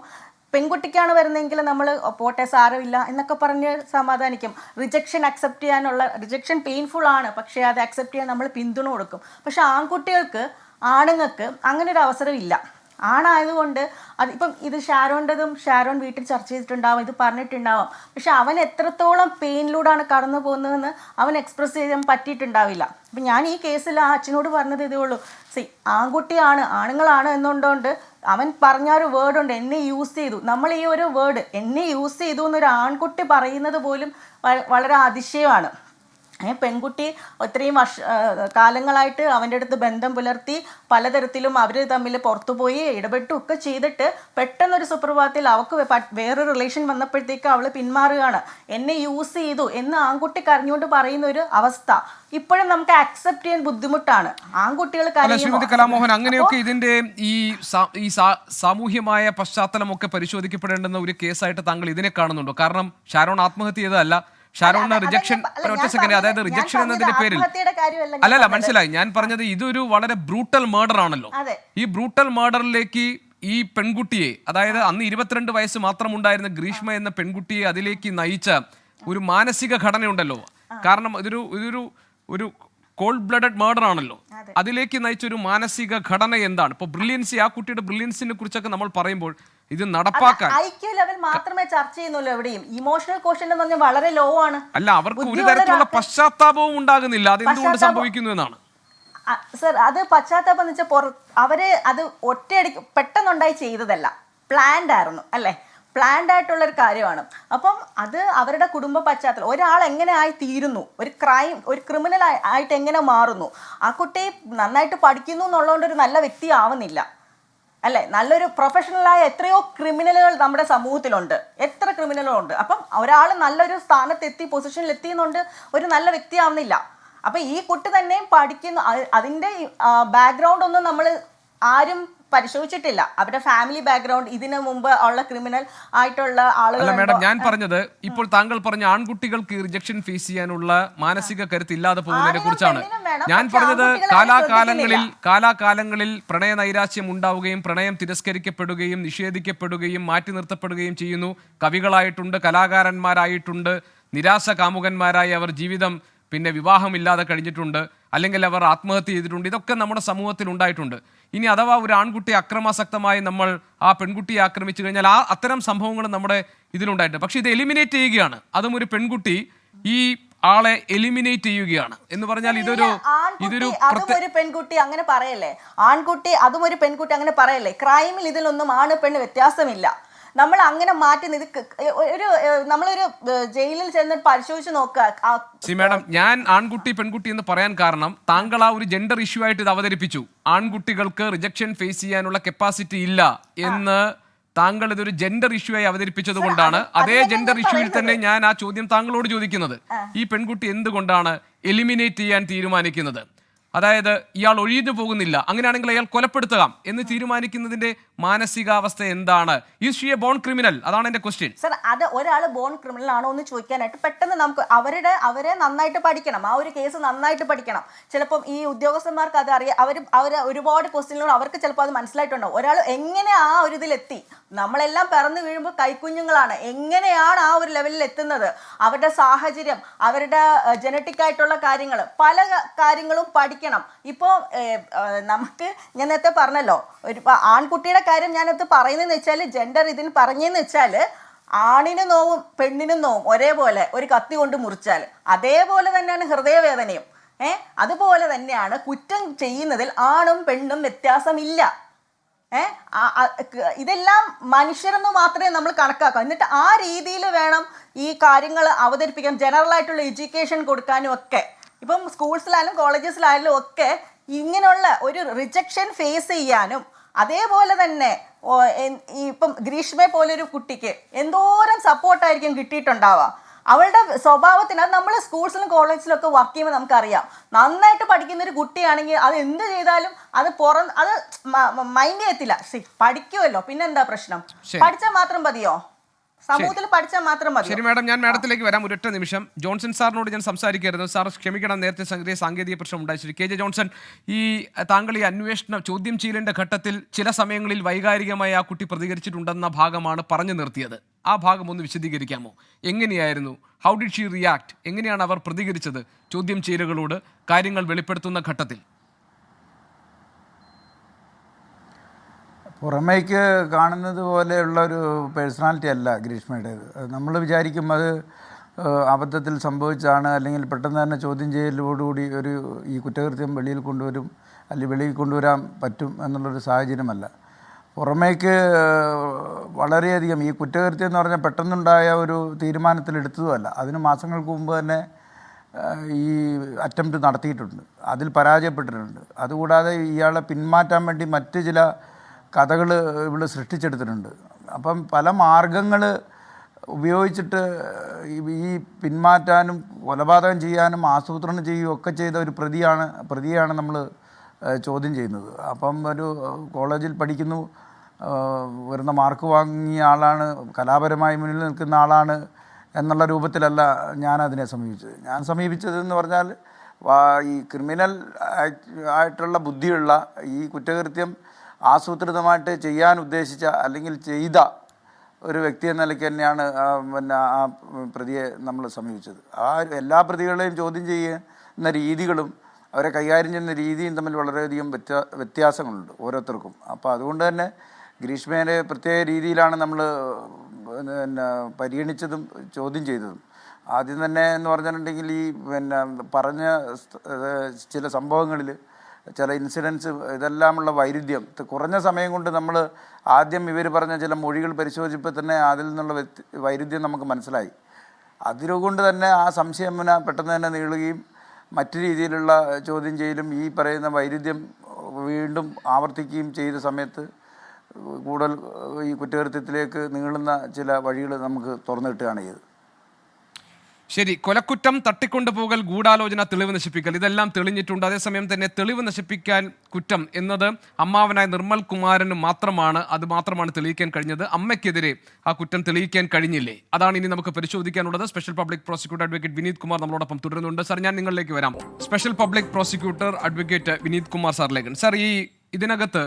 പെൺകുട്ടിക്കാണ് വരുന്നതെങ്കിൽ നമ്മൾ പോട്ടെ സാരമില്ല എന്നൊക്കെ പറഞ്ഞ് സമാധാനിക്കും. റിജക്ഷൻ അക്സെപ്റ്റ് ചെയ്യാനുള്ള, റിജക്ഷൻ പെയിൻഫുൾ ആണ്, പക്ഷേ അത് അക്സെപ്റ്റ് ചെയ്യാൻ നമ്മൾ പിന്തുണ കൊടുക്കും. പക്ഷെ ആൺകുട്ടികൾക്ക്, ആണുങ്ങൾക്ക് അങ്ങനെ ഒരു അവസരം ഇല്ല. ആണായതുകൊണ്ട് അതിപ്പം ഇത് ഷാരോൺ വീട്ടിൽ ചർച്ച ചെയ്തിട്ടുണ്ടാവും, ഇത് പറഞ്ഞിട്ടുണ്ടാവാം. പക്ഷെ അവൻ എത്രത്തോളം പെയിനിലൂടെയാണ് കടന്നു പോകുന്നതെന്ന് അവൻ എക്സ്പ്രസ് ചെയ്യാൻ പറ്റിയിട്ടുണ്ടാവില്ല. അപ്പം ഞാൻ ഈ കേസിൽ ആ അച്ഛനോട് പറഞ്ഞത് ഇതേ ഉള്ളൂ, ആണുങ്ങളാണ് എന്നുകൊണ്ട് അവൻ പറഞ്ഞൊരു വേർഡുണ്ട്, എന്നെ യൂസ് ചെയ്തു. നമ്മൾ ഈ ഒരു വേർഡ് എന്നെ യൂസ് ചെയ്തു എന്നൊരു ആൺകുട്ടി പറയുന്നത് പോലും വളരെ അതിശയമാണ്. പെൺകുട്ടി ഇത്രയും കാലങ്ങളായിട്ട് അവൻ്റെ അടുത്ത് ബന്ധം പുലർത്തി പലതരത്തിലും അവർ തമ്മിൽ പുറത്തുപോയി ഇടപെട്ടും ഒക്കെ ചെയ്തിട്ട് പെട്ടെന്നൊരു സുപ്രഭാതത്തിൽ അവൾക്ക് വേറൊരു റിലേഷൻ വന്നപ്പോഴത്തേക്ക് അവൾ പിന്മാറുകയാണ്. എന്നെ യൂസ് ചെയ്തു എന്ന് ആൺകുട്ടി കരഞ്ഞുകൊണ്ട് പറയുന്ന ഒരു അവസ്ഥ ഇപ്പോഴും നമുക്ക് അക്സെപ്റ്റ് ചെയ്യാൻ ബുദ്ധിമുട്ടാണ്. ആൺകുട്ടികൾ ശ്രീമതി കലാമോഹൻ, അങ്ങനെയൊക്കെ ഇതിന്റെ ഈ സാമൂഹ്യമായ പശ്ചാത്തലമൊക്കെ പരിശോധിക്കപ്പെടേണ്ടുന്ന ഒരു കേസായിട്ട് താങ്കൾ ഇതിനെ കാണുന്നുണ്ടോ? കാരണം ഷാരോൺ ആത്മഹത്യ ചെയ്തതല്ല, ഷാരോണിന് റിജക്ഷൻ, ഒറ്റ സെക്കൻഡ്, അതായത് റിജക്ഷൻ എന്നതിന്റെ പേരിൽ അല്ലല്ല, മനസ്സിലായി. ഞാൻ പറഞ്ഞത് ഇതൊരു വളരെ ബ്രൂട്ടൽ മർഡർ ആണല്ലോ. ഈ ബ്രൂട്ടൽ മർഡറിലേക്ക് ഈ പെൺകുട്ടിയെ, അതായത് അന്ന് 22 വയസ്സ് മാത്രം ഉണ്ടായിരുന്ന ഗ്രീഷ്മ എന്ന പെൺകുട്ടിയെ അതിലേക്ക് നയിച്ച ഒരു മാനസിക ഘടനയുണ്ടല്ലോ. കാരണം ഇതൊരു കോൾഡ് ബ്ലഡഡ് മർഡർ ആണല്ലോ. അതിലേക്ക് നയിച്ചൊരു മാനസിക ഘടന എന്താണ്? ഇപ്പൊ ബ്രില്യൻസി, ആ കുട്ടിയുടെ ബ്രില്യൻസിനെ കുറിച്ചൊക്കെ നമ്മൾ പറയുമ്പോൾ ഇത് നടപ്പാക്കാൻ IQ ലെവൽ മാത്രമേ ചർച്ച ചെയ്യുന്നുള്ളൂ. എവിടെയും ഇമോഷണൽ ക്വസ്റ്റ്യൻ എന്ന് പറഞ്ഞാൽ വളരെ ലോ ആണ്. അല്ല, അവർക്ക് ഒരു തരത്തിലുള്ള പശ്ചാത്താപവും ഉണ്ടാകുന്നില്ല. അത് എന്തുകൊണ്ട് സംഭവിക്കുന്നു എന്നാണ് സർ. അത് പശ്ചാത്താപം എന്ന് വെച്ചാൽ അവര് അത് ഒറ്റയടിക്ക് പെട്ടെന്നുണ്ടായി ചെയ്തതല്ല, പ്ലാൻഡ് ആയിരുന്നു അല്ലേ? പ്ലാൻഡ് ആയിട്ടുള്ളൊരു കാര്യമാണ്. അപ്പം അത് അവരുടെ കുടുംബ പശ്ചാത്തലം, ഒരാൾ എങ്ങനെ ആയി തീരുന്നു, ഒരു ക്രിമിനൽ ആയിട്ട് എങ്ങനെ മാറുന്നു, ആ കുട്ടി നന്നായിട്ട് പഠിക്കുന്നു എന്നുള്ളതുകൊണ്ട് ഒരു നല്ല വ്യക്തി ആവുന്നില്ല അല്ലേ? നല്ലൊരു പ്രൊഫഷണലായ എത്രയോ ക്രിമിനലുകൾ നമ്മുടെ സമൂഹത്തിലുണ്ട്, എത്ര ക്രിമിനലുകളുണ്ട്. അപ്പം ഒരാൾ നല്ലൊരു സ്ഥാനത്തെത്തി, പൊസിഷനിലെത്തി എന്നുകൊണ്ട് ഒരു നല്ല വ്യക്തി ആവുന്നില്ല. അപ്പം ഈ കുട്ടി തന്നെയും പഠിക്കുന്നു, അതിൻ്റെ ബാക്ക്ഗ്രൗണ്ട് ഒന്നും നമ്മൾ ആരും പരിശോധിച്ചിട്ടില്ല. അവരുടെ ഫാമിലി ബാക്ക്ഗ്രൗണ്ട്, ഇതിനു മുമ്പ് ഉള്ള ക്രിമിനൽ ആയിട്ടുള്ള ആളുകൾ. മേഡം, ഞാൻ പറഞ്ഞത് ഇപ്പോൾ താങ്കൾ പറഞ്ഞ ആൺകുട്ടികൾക്ക് റിജക്ഷൻ ഫേസ് ചെയ്യാനുള്ള മാനസിക കരുത്ത് ഇല്ലാതെ പോകുന്നതിനെ കുറിച്ചാണ് ഞാൻ പറഞ്ഞത്. കാലാകാലങ്ങളിൽ പ്രണയ നൈരാശ്യം ഉണ്ടാവുകയും പ്രണയം തിരസ്കരിക്കപ്പെടുകയും നിഷേധിക്കപ്പെടുകയും മാറ്റി നിർത്തപ്പെടുകയും ചെയ്യുന്നു. കവികളായിട്ടുണ്ട്, കലാകാരന്മാരായിട്ടുണ്ട്, നിരാശ കാമുകന്മാരായി അവർ ജീവിതം പിന്നെ വിവാഹമില്ലാതെ കഴിഞ്ഞിട്ടുണ്ട്, അല്ലെങ്കിൽ അവർ ആത്മഹത്യ ചെയ്തിട്ടുണ്ട്. ഇതൊക്കെ നമ്മുടെ സമൂഹത്തിൽ ഉണ്ടായിട്ടുണ്ട്. ഇനി അഥവാ ഒരു ആൺകുട്ടി അക്രമാസക്തമായി നമ്മൾ ആ പെൺകുട്ടിയെ ആക്രമിച്ചു കഴിഞ്ഞാൽ അത്തരം സംഭവങ്ങൾ നമ്മുടെ ഇതിലുണ്ടായിട്ടുണ്ട്. പക്ഷെ ഇത് എലിമിനേറ്റ് ചെയ്യുകയാണ്. അതും ഒരു പെൺകുട്ടി ഈ ആളെ എലിമിനേറ്റ് ചെയ്യുകയാണ് എന്ന് പറഞ്ഞാൽ ഇതൊരു പെൺകുട്ടി അങ്ങനെ പറയല്ലേ, ആൺകുട്ടി അതും ഒരു പെൺകുട്ടി അങ്ങനെ പറയല്ലേ. ക്രൈമിൽ ഇതിലൊന്നും ആണ് പെണ്ണ് വ്യത്യാസമില്ല. നമ്മൾ അങ്ങനെ മാറ്റി നമ്മളൊരു ജയിലിൽ ചെന്ന് പരിശോധിച്ച് നോക്കുക. മാഡം, ഞാൻ ആൺകുട്ടി പെൺകുട്ടി എന്ന് പറയാൻ കാരണം താങ്കൾ ആ ഒരു ജെൻഡർ ഇഷ്യൂ ആയിട്ട് ഇത് അവതരിപ്പിച്ചു. ആൺകുട്ടികൾക്ക് റിജക്ഷൻ ഫേസ് ചെയ്യാനുള്ള കപ്പാസിറ്റി ഇല്ല എന്ന് താങ്കൾ ഇതൊരു ജെൻഡർ ഇഷ്യൂ ആയി അവതരിപ്പിച്ചത് കൊണ്ടാണ് അതേ ജെൻഡർ ഇഷ്യൂവിൽ തന്നെ ഞാൻ ആ ചോദ്യം താങ്കളോട് ചോദിക്കുന്നത്. ഈ പെൺകുട്ടി എന്തുകൊണ്ടാണ് എലിമിനേറ്റ് ചെയ്യാൻ തീരുമാനിക്കുന്നത്? അതായത് ഇയാൾ ഒഴിഞ്ഞു പോകുന്നില്ല, അങ്ങനെയാണെങ്കിൽ അയാൾ കൊലപ്പെടുത്താം എന്ന് തീരുമാനിക്കുന്നതിന്റെ മാനസികാവസ്ഥ എന്താണ്? Is she a born criminal? അതാണ് എന്റെ ക്വസ്റ്റ്യൻ. സർ, അത് ഒരാൾ ബോൺ ക്രിമിനൽ ആണോ എന്ന് ചോദിക്കാനായിട്ട് പെട്ടെന്ന് നമുക്ക് അവരെ നന്നായിട്ട് പഠിക്കണം, ആ ഒരു കേസ് നന്നായിട്ട് പഠിക്കണം. ചിലപ്പം ഈ ഉദ്യോഗസ്ഥന്മാർക്ക് അത് അറിയാം, അവർ ഒരുപാട് ക്വസ്റ്റ്യനുകൾ അവർക്ക് ചിലപ്പോൾ അത് മനസ്സിലായിട്ടുണ്ടാവും. ഒരാൾ എങ്ങനെ ആ ഒരു ഇതിലെത്തി, നമ്മളെല്ലാം പിറന്നു വീഴുമ്പോൾ കൈക്കുഞ്ഞുങ്ങളാണ്, എങ്ങനെയാണ് ആ ഒരു ലെവലിൽ എത്തുന്നത്, അവരുടെ സാഹചര്യം, അവരുടെ ജനറ്റിക് ആയിട്ടുള്ള കാര്യങ്ങൾ, പല കാര്യങ്ങളും പഠിക്കണം. ഇപ്പോൾ നമുക്ക് ഞാൻ നേരത്തെ പറഞ്ഞല്ലോ, ഒരു ആൺകുട്ടിയുടെ കാര്യം ഞാനത് പറയുന്നതെന്ന് വെച്ചാൽ, ജെൻഡർ ഇതിന് പറഞ്ഞതെന്ന് വെച്ചാൽ ആണിന് നോവും പെണ്ണിനും നോവും ഒരേപോലെ ഒരു കത്തി കൊണ്ട് മുറിച്ചാൽ. അതേപോലെ തന്നെയാണ് ഹൃദയവേദനയും. അതുപോലെ തന്നെയാണ് കുറ്റം ചെയ്യുന്നതിൽ ആണും പെണ്ണും വ്യത്യാസമില്ല. ഇതെല്ലാം മനുഷ്യരെന്ന് മാത്രമേ നമ്മൾ കണക്കാക്കാം. എന്നിട്ട് ആ രീതിയിൽ വേണം ഈ കാര്യങ്ങൾ അവതരിപ്പിക്കാൻ, ജനറൽ ആയിട്ടുള്ള എഡ്യൂക്കേഷൻ കൊടുക്കാനും ഒക്കെ. ഇപ്പം സ്കൂൾസിലായാലും കോളേജസിലായാലും ഒക്കെ ഇങ്ങനെയുള്ള ഒരു റിജക്ഷൻ ഫേസ് ചെയ്യാനും, അതേപോലെ തന്നെ ഇപ്പം ഗ്രീഷ്മയെ പോലൊരു കുട്ടിക്ക് എന്തോരം സപ്പോർട്ടായിരിക്കും കിട്ടിയിട്ടുണ്ടാവുക. അവളുടെ സ്വഭാവത്തിന്, അത് നമ്മൾ സ്കൂൾസിലും കോളേജിലും ഒക്കെ വർക്ക് ചെയ്യുമ്പോൾ നമുക്കറിയാം, നന്നായിട്ട് പഠിക്കുന്ന ഒരു കുട്ടിയാണെങ്കിൽ അത് എന്ത് ചെയ്താലും അത് മൈൻഡ് ചെയ്യത്തില്ല. പഠിക്കുമല്ലോ, പിന്നെന്താ പ്രശ്നം? പഠിച്ചാൽ മാത്രം മതിയോ? സമൂഹത്തിൽ പഠിച്ചാൽ മാത്രം മതി. ശരി മാഡം, ഞാൻ മാഡത്തിലേക്ക് വരാം ഒരൊറ്റ നിമിഷം. ജോൺസൺ സാറിനോട് ഞാൻ സംസാരിക്കരുത്, സാർ ക്ഷമിക്കണം, നേരത്തെ സാങ്കേതിക പ്രശ്നം ഉണ്ടായി. കെ ജെ ജോൺസൺ, ഈ താങ്കൾ ഈ അന്വേഷണം ചോദ്യം ചെയ്യലിന്റെ ഘട്ടത്തിൽ ചില സമയങ്ങളിൽ വൈകാരികമായി ആ കുട്ടി പ്രതികരിച്ചിട്ടുണ്ടെന്ന ഭാഗമാണ് പറഞ്ഞു നിർത്തിയത്. ആ ഭാഗം ഒന്ന് വിശദീകരിക്കാമോ? എങ്ങനെയായിരുന്നു, ഹൗ ഡിഡ് ഷീ റിയാക്ട്, എങ്ങനെയാണ് അവർ പ്രതികരിച്ചത് ചോദ്യം ചെയ്യലുകളോട് കാര്യങ്ങൾ വെളിപ്പെടുത്തുന്ന ഘട്ടത്തിൽ? പുറമേക്ക് കാണുന്നത് പോലെയുള്ളൊരു പേഴ്സണാലിറ്റി അല്ല ഗ്രീഷ്മയുടേത്. നമ്മൾ വിചാരിക്കും അത് അബദ്ധത്തിൽ സംഭവിച്ചാണ്, അല്ലെങ്കിൽ പെട്ടെന്ന് തന്നെ ചോദ്യം ചെയ്യലോടുകൂടി ഈ കുറ്റകൃത്യം വെളിയിൽ കൊണ്ടുവരും, അല്ലെങ്കിൽ വെളിയിൽ കൊണ്ടുവരാൻ പറ്റും എന്നുള്ളൊരു സാഹചര്യമല്ല. പുറമേക്ക് വളരെയധികം ഈ കുറ്റകൃത്യം എന്ന് പറഞ്ഞാൽ പെട്ടെന്നുണ്ടായ ഒരു തീരുമാനത്തിലെടുത്തതുമല്ല. അതിന് മാസങ്ങൾക്ക് മുമ്പ് തന്നെ ഈ അറ്റംപ്റ്റ് നടത്തിയിട്ടുണ്ട്, അതിൽ പരാജയപ്പെട്ടിട്ടുണ്ട്. അതുകൂടാതെ ഇയാളെ പിന്മാറ്റാൻ വേണ്ടി മറ്റ് ചില കഥകൾ ഇവിടെ സൃഷ്ടിച്ചെടുത്തിട്ടുണ്ട്. അപ്പം പല മാർഗങ്ങൾ ഉപയോഗിച്ചിട്ട് ഈ പിന്മാറ്റാനും കൊലപാതകം ചെയ്യാനും ആസൂത്രണം ചെയ്യുകയും ഒക്കെ ചെയ്ത ഒരു പ്രതിയാണ് നമ്മൾ ചോദ്യം ചെയ്യുന്നത്. അപ്പം ഒരു കോളേജിൽ പഠിക്കുന്നു, വരുന്ന മാർക്ക് വാങ്ങിയ ആളാണ്, കലാപരമായി മുന്നിൽ നിൽക്കുന്ന ആളാണ് എന്നുള്ള രൂപത്തിലല്ല ഞാനതിനെ സമീപിച്ചത്. ഞാൻ സമീപിച്ചതെന്ന് പറഞ്ഞാൽ ഈ ക്രിമിനൽ ആയിട്ടുള്ള ബുദ്ധിയുള്ള ഈ കുറ്റകൃത്യം ആസൂത്രിതമായിട്ട് ചെയ്യാൻ ഉദ്ദേശിച്ച അല്ലെങ്കിൽ ചെയ്ത ഒരു വ്യക്തി എന്ന നിലയ്ക്ക് തന്നെയാണ് ആ പ്രതിയെ നമ്മൾ സമീപിച്ചത്. എല്ലാ പ്രതികളെയും ചോദ്യം ചെയ്യുന്ന രീതികളും അവരെ കൈകാര്യം ചെയ്യുന്ന രീതിയും തമ്മിൽ വളരെയധികം വ്യത്യാസങ്ങളുണ്ട് ഓരോരുത്തർക്കും. അപ്പോൾ അതുകൊണ്ട് തന്നെ ഗ്രീഷ്മേനെ പ്രത്യേക രീതിയിലാണ് നമ്മൾ പരിഗണിച്ചതും ചോദ്യം ചെയ്തതും. ആദ്യം തന്നെ എന്ന് പറഞ്ഞിട്ടുണ്ടെങ്കിൽ ഈ പറഞ്ഞ ചില സംഭവങ്ങളിൽ ചില ഇൻസിഡൻസ് ഇതെല്ലാമുള്ള വൈരുദ്ധ്യം കുറഞ്ഞ സമയം കൊണ്ട് നമ്മൾ ആദ്യം ഇവർ പറഞ്ഞ ചില മൊഴികൾ പരിശോധിച്ചപ്പോൾ തന്നെ അതിൽ നിന്നുള്ള വൈരുദ്ധ്യം നമുക്ക് മനസ്സിലായി. അതുകൊണ്ട് തന്നെ ആ സംശയം പെട്ടെന്ന് തന്നെ നീളുകയും മറ്റു രീതിയിലുള്ള ചോദ്യം ചെയ്യലും ഈ പറയുന്ന വൈരുദ്ധ്യം വീണ്ടും ആവർത്തിക്കുകയും ചെയ്ത സമയത്ത് കൂടുതൽ ഈ കുറ്റകൃത്യത്തിലേക്ക് നീളുന്ന ചില വഴികൾ നമുക്ക് തുറന്നു കിട്ടുകയാണ് ചെയ്തത്. ശരി, കൊലക്കുറ്റം, തട്ടിക്കൊണ്ടുപോകൽ, ഗൂഢാലോചന, തെളിവ് നശിപ്പിക്കൽ, ഇതെല്ലാം തെളിഞ്ഞിട്ടുണ്ട്. അതേസമയം തന്നെ തെളിവ് നശിപ്പിക്കാൻ കുറ്റം എന്നത് അമ്മാവനായ നിർമ്മൽ കുമാരന് മാത്രമാണ്, അത് മാത്രമാണ് തെളിയിക്കാൻ കഴിഞ്ഞത്. അമ്മയ്ക്കെതിരെ ആ കുറ്റം തെളിയിക്കാൻ കഴിഞ്ഞില്ലേ? അതാണ് ഇനി നമുക്ക് പരിശോധിക്കാനുള്ളത്. Special public prosecutor advocate Vineeth Kumar നമ്മളോടൊപ്പം തുടരുന്നുണ്ട്. സാർ, ഞാൻ നിങ്ങളിലേക്ക് വരാം. Special public prosecutor advocate Vineeth Kumar സാറിലേക്ക്. സാർ, ഇതിനകത്ത്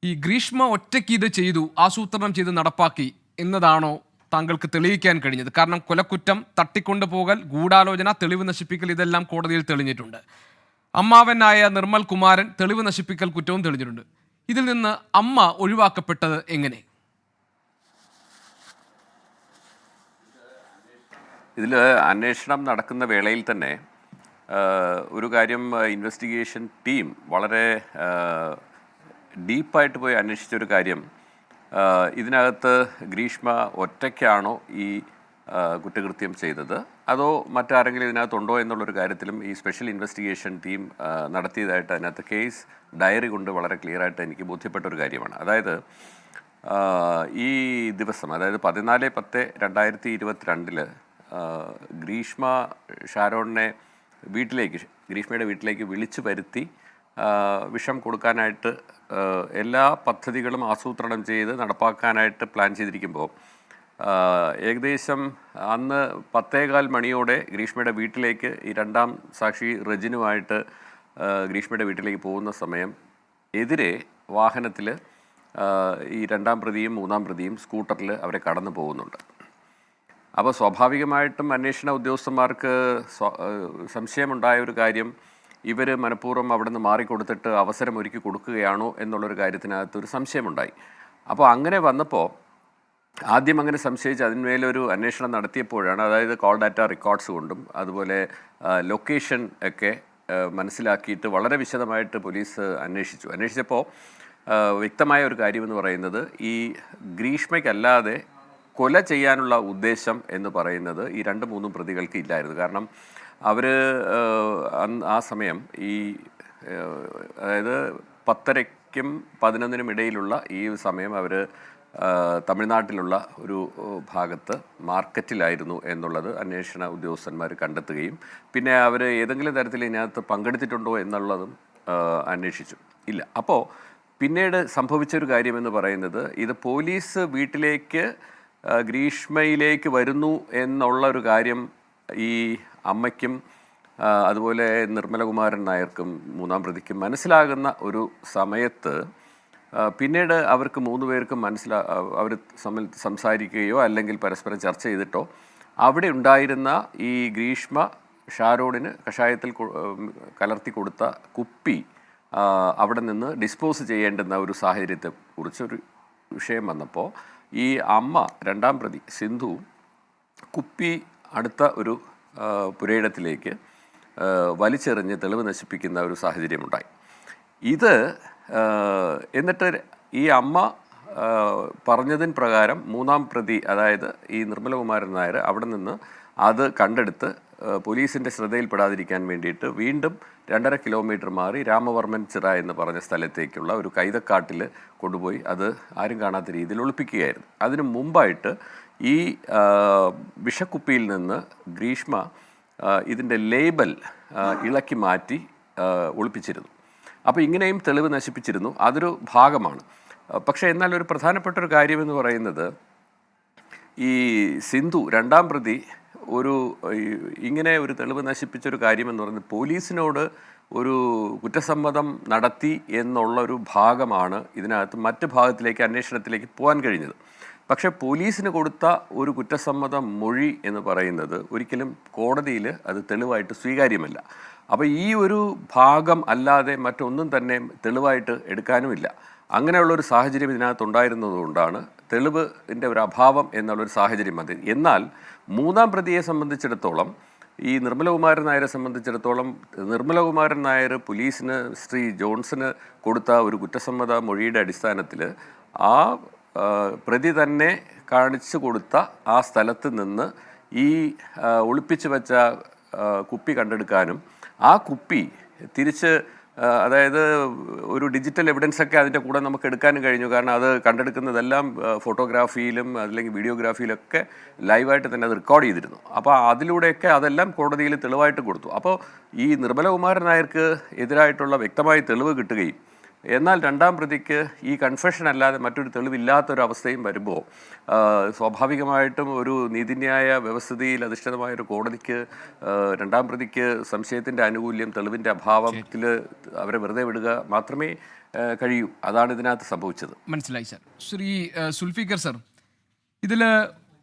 ഈ ഗ്രീഷ്മ ഒറ്റയ്ക്ക് ഇത് ചെയ്തു, ആസൂത്രണം ചെയ്ത് നടപ്പാക്കി എന്നതാണോ താങ്കൾക്ക് തെളിയിക്കാൻ കഴിഞ്ഞത്? കാരണം കൊലക്കുറ്റം, തട്ടിക്കൊണ്ടുപോകൽ, ഗൂഢാലോചന, തെളിവ് നശിപ്പിക്കൽ, ഇതെല്ലാം കോടതിയിൽ തെളിഞ്ഞിട്ടുണ്ട്. അമ്മാവനായ നിർമ്മൽ കുമാരൻ തെളിവ് നശിപ്പിക്കൽ കുറ്റവും തെളിഞ്ഞിട്ടുണ്ട്. ഇതിൽ നിന്ന് അമ്മ ഒഴിവാക്കപ്പെട്ടത് എങ്ങനെ? ഇതിൽ അന്വേഷണം നടക്കുന്ന വേളയിൽ തന്നെ ഒരു കാര്യം ഇൻവെസ്റ്റിഗേഷൻ ടീം വളരെ ഡീപ്പായിട്ട് പോയി അന്വേഷിച്ചൊരു കാര്യം, ഇതിനകത്ത് ഗ്രീഷ്മ ഒറ്റയ്ക്കാണോ ഈ കുറ്റകൃത്യം ചെയ്തത്, അതോ മറ്റാരെങ്കിലും ഇതിനകത്തുണ്ടോ എന്നുള്ളൊരു കാര്യത്തിലും ഈ സ്പെഷ്യൽ ഇൻവെസ്റ്റിഗേഷൻ ടീം നടത്തിയതായിട്ട് അതിനകത്ത് കേസ് ഡയറി കൊണ്ട് വളരെ ക്ലിയറായിട്ട് എനിക്ക് ബോധ്യപ്പെട്ടൊരു കാര്യമാണ്. അതായത് ഈ ദിവസം, അതായത് 14/10/2022 ഗ്രീഷ്മ ഷാരോണിനെ ഗ്രീഷ്മയുടെ വീട്ടിലേക്ക് വിളിച്ചു വരുത്തി വിഷം കൊടുക്കാനായിട്ട് എല്ലാ പദ്ധതികളും ആസൂത്രണം ചെയ്ത് നടപ്പാക്കാനായിട്ട് പ്ലാൻ ചെയ്തിരിക്കുമ്പോൾ ഏകദേശം അന്ന് 10:15 മണിയോടെ ഗ്രീഷ്മയുടെ വീട്ടിലേക്ക് ഈ രണ്ടാം സാക്ഷി റെജിനുമായിട്ട് ഗ്രീഷ്മയുടെ വീട്ടിലേക്ക് പോകുന്ന സമയം എതിരെ വാഹനത്തിൽ ഈ രണ്ടാം പ്രതിയും മൂന്നാം പ്രതിയും സ്കൂട്ടറിൽ അവരെ കടന്നു പോകുന്നുണ്ട്. അപ്പോൾ സ്വാഭാവികമായിട്ടും അന്വേഷണ ഉദ്യോഗസ്ഥന്മാർക്ക് സംശയമുണ്ടായ ഒരു കാര്യം, ഇവർ മനഃപൂർവ്വം അവിടെ നിന്ന് മാറിക്കൊടുത്തിട്ട് അവസരം ഒരുക്കി കൊടുക്കുകയാണോ എന്നുള്ളൊരു കാര്യത്തിനകത്ത് ഒരു സംശയമുണ്ടായി. അപ്പോൾ അങ്ങനെ വന്നപ്പോൾ ആദ്യം അങ്ങനെ സംശയിച്ച് അതിന്മേലൊരു അന്വേഷണം നടത്തിയപ്പോഴാണ്, അതായത് കോൾ ഡാറ്റ റെക്കോർഡ്സ് കൊണ്ടും അതുപോലെ ലൊക്കേഷൻ ഒക്കെ മനസ്സിലാക്കിയിട്ട് വളരെ വിശദമായിട്ട് പോലീസ് അന്വേഷിച്ചപ്പോൾ വ്യക്തമായ ഒരു കാര്യമെന്ന് പറയുന്നത്, ഈ ഗ്രീഷ്മയ്ക്കല്ലാതെ കൊല ചെയ്യാനുള്ള ഉദ്ദേശം എന്ന് പറയുന്നത് ഈ 2-3 പ്രതികൾക്ക് ഇല്ലായിരുന്നു. കാരണം അവർ ആ സമയം ഈ അതായത് 10:30-നും 11-നും ഇടയിലുള്ള ഈ സമയം അവർ തമിഴ്നാട്ടിലുള്ള ഒരു ഭാഗത്ത് മാർക്കറ്റിലായിരുന്നു എന്നുള്ളത് അന്വേഷണ ഉദ്യോഗസ്ഥന്മാർ കണ്ടെത്തുകയും പിന്നെ അവർ ഏതെങ്കിലും തരത്തിൽ ഇതിനകത്ത് പങ്കെടുത്തിട്ടുണ്ടോ എന്നുള്ളതും അന്വേഷിച്ചു. ഇല്ല. അപ്പോൾ പിന്നീട് സംഭവിച്ചൊരു കാര്യമെന്ന് പറയുന്നത്, ഇത് പോലീസ് വീട്ടിലേക്ക് ഗ്രീഷ്മയിലേക്ക് വരുന്നു എന്നുള്ള ഒരു കാര്യം ഈ അമ്മയ്ക്കും അതുപോലെ നിർമ്മലകുമാരൻ നായർക്കും മൂന്നാം പ്രതിക്കും മനസ്സിലാകുന്ന ഒരു സമയത്ത് പിന്നീട് അവർക്ക് 3 പേർക്കും അവർ സംസാരിക്കുകയോ അല്ലെങ്കിൽ പരസ്പരം ചർച്ച ചെയ്തിട്ടോ അവിടെ ഉണ്ടായിരുന്ന ഈ ഗ്രീഷ്മ ഷാരോണിന് കഷായത്തിൽ കലർത്തി കൊടുത്ത കുപ്പി അവിടെ നിന്ന് ഡിസ്പോസ് ചെയ്യേണ്ടുന്ന ഒരു സാഹചര്യത്തെ കുറിച്ചൊരു വിഷയം വന്നപ്പോൾ ഈ അമ്മ രണ്ടാം പ്രതി സിന്ധു കുപ്പി അടുത്ത ഒരു പുരയിടത്തിലേക്ക് വലിച്ചെറിഞ്ഞ് തെളിവ് നശിപ്പിക്കുന്ന ഒരു സാഹചര്യമുണ്ടായി. ഇത് എന്നിട്ട് ഈ അമ്മ പറഞ്ഞതിന് പ്രകാരം മൂന്നാം പ്രതി അതായത് ഈ നിർമ്മലകുമാരൻ നായർ അവിടെ നിന്ന് അത് കണ്ടെടുത്ത് പോലീസിൻ്റെ ശ്രദ്ധയിൽപ്പെടാതിരിക്കാൻ വേണ്ടിയിട്ട് വീണ്ടും 2.5 കിലോമീറ്റർ മാറി രാമവർമ്മൻ ചിറ എന്ന് പറഞ്ഞ സ്ഥലത്തേക്കുള്ള ഒരു കൈതക്കാട്ടിൽ കൊണ്ടുപോയി അത് ആരും കാണാത്ത രീതിയിൽ ഒളിപ്പിക്കുകയായിരുന്നു. അതിനു മുമ്പായിട്ട് ഈ വിഷക്കുപ്പിയിൽ നിന്ന് ഗ്രീഷ്മ ഇതിൻ്റെ ലേബൽ ഇളക്കി മാറ്റി ഒളിപ്പിച്ചിരുന്നു. അപ്പോൾ ഇങ്ങനെയും തെളിവ് നശിപ്പിച്ചിരുന്നു. അതൊരു ഭാഗമാണ്. പക്ഷേ എന്നാൽ ഒരു പ്രധാനപ്പെട്ട ഒരു കാര്യമെന്ന് പറയുന്നത് ഈ സിന്ധു രണ്ടാം പ്രതി ഇങ്ങനെ ഒരു തെളിവ് നശിപ്പിച്ചൊരു കാര്യമെന്ന് പറയുന്നത് പോലീസിനോട് ഒരു കുറ്റസമ്മതം നടത്തി എന്നുള്ളൊരു ഭാഗമാണ് ഇതിനകത്ത് മറ്റ് ഭാഗത്തിലേക്ക് അന്വേഷണത്തിലേക്ക് പോകാൻ കഴിഞ്ഞത്. പക്ഷേ പോലീസിന് കൊടുത്ത ഒരു കുറ്റസമ്മത മൊഴി എന്ന് പറയുന്നത് ഒരിക്കലും കോടതിയിൽ അത് തെളിവായിട്ട് സ്വീകാര്യമല്ല. അപ്പോൾ ഈ ഒരു ഭാഗം അല്ലാതെ മറ്റൊന്നും തന്നെ തെളിവായിട്ട് എടുക്കാനുമില്ല. അങ്ങനെയുള്ളൊരു സാഹചര്യം ഇതിനകത്തുണ്ടായിരുന്നതുകൊണ്ടാണ് തെളിവിൻ്റെ ഒരു അഭാവം എന്നുള്ളൊരു സാഹചര്യം അത്. എന്നാൽ മൂന്നാം പ്രതിയെ സംബന്ധിച്ചിടത്തോളം ഈ നിർമ്മലകുമാരൻ നായരെ സംബന്ധിച്ചിടത്തോളം നിർമ്മലകുമാരൻ നായർ പോലീസിന് ശ്രീ ജോൺസന് കൊടുത്ത ഒരു കുറ്റസമ്മത മൊഴിയുടെ അടിസ്ഥാനത്തിൽ ആ പ്രതി തന്നെ കാണിച്ചു കൊടുത്ത ആ സ്ഥലത്ത് നിന്ന് ഈ ഒളിപ്പിച്ചു വെച്ച കുപ്പി കണ്ടെടുക്കാനും ആ കുപ്പി തിരിച്ച് അതായത് ഒരു ഡിജിറ്റൽ എവിഡൻസൊക്കെ അതിൻ്റെ കൂടെ നമുക്ക് എടുക്കാനും കഴിഞ്ഞു. കാരണം അത് കണ്ടെടുക്കുന്നതെല്ലാം ഫോട്ടോഗ്രാഫിയിലും അല്ലെങ്കിൽ വീഡിയോഗ്രാഫിയിലൊക്കെ ലൈവായിട്ട് തന്നെ അത് റെക്കോർഡ് ചെയ്തിരുന്നു. അപ്പോൾ അതിലൂടെയൊക്കെ അതെല്ലാം കോടതിയിൽ തെളിവായിട്ട് കൊടുത്തു. അപ്പോൾ ഈ നിർമ്മലകുമാരൻ നായർക്ക് എതിരായിട്ടുള്ള വ്യക്തമായി തെളിവ് കിട്ടുകയും എന്നാൽ രണ്ടാം പ്രതിക്ക് ഈ കൺഫെഷൻ അല്ലാതെ മറ്റൊരു തെളിവില്ലാത്തൊരവസ്ഥയും വരുമ്പോൾ സ്വാഭാവികമായിട്ടും ഒരു നീതിന്യായ വ്യവസ്ഥിതിയിൽ അധിഷ്ഠിതമായൊരു കോടതിക്ക് രണ്ടാം പ്രതിക്ക് സംശയത്തിൻ്റെ ആനുകൂല്യം തെളിവിൻ്റെ അഭാവത്തിൽ അവരെ വെറുതെ വിടുക മാത്രമേ കഴിയൂ. അതാണ് ഇതിനകത്ത് സംഭവിച്ചത്. മനസ്സിലായി സർ. ശ്രീ സുൽഫിക്കർ സർ, ഇതിൽ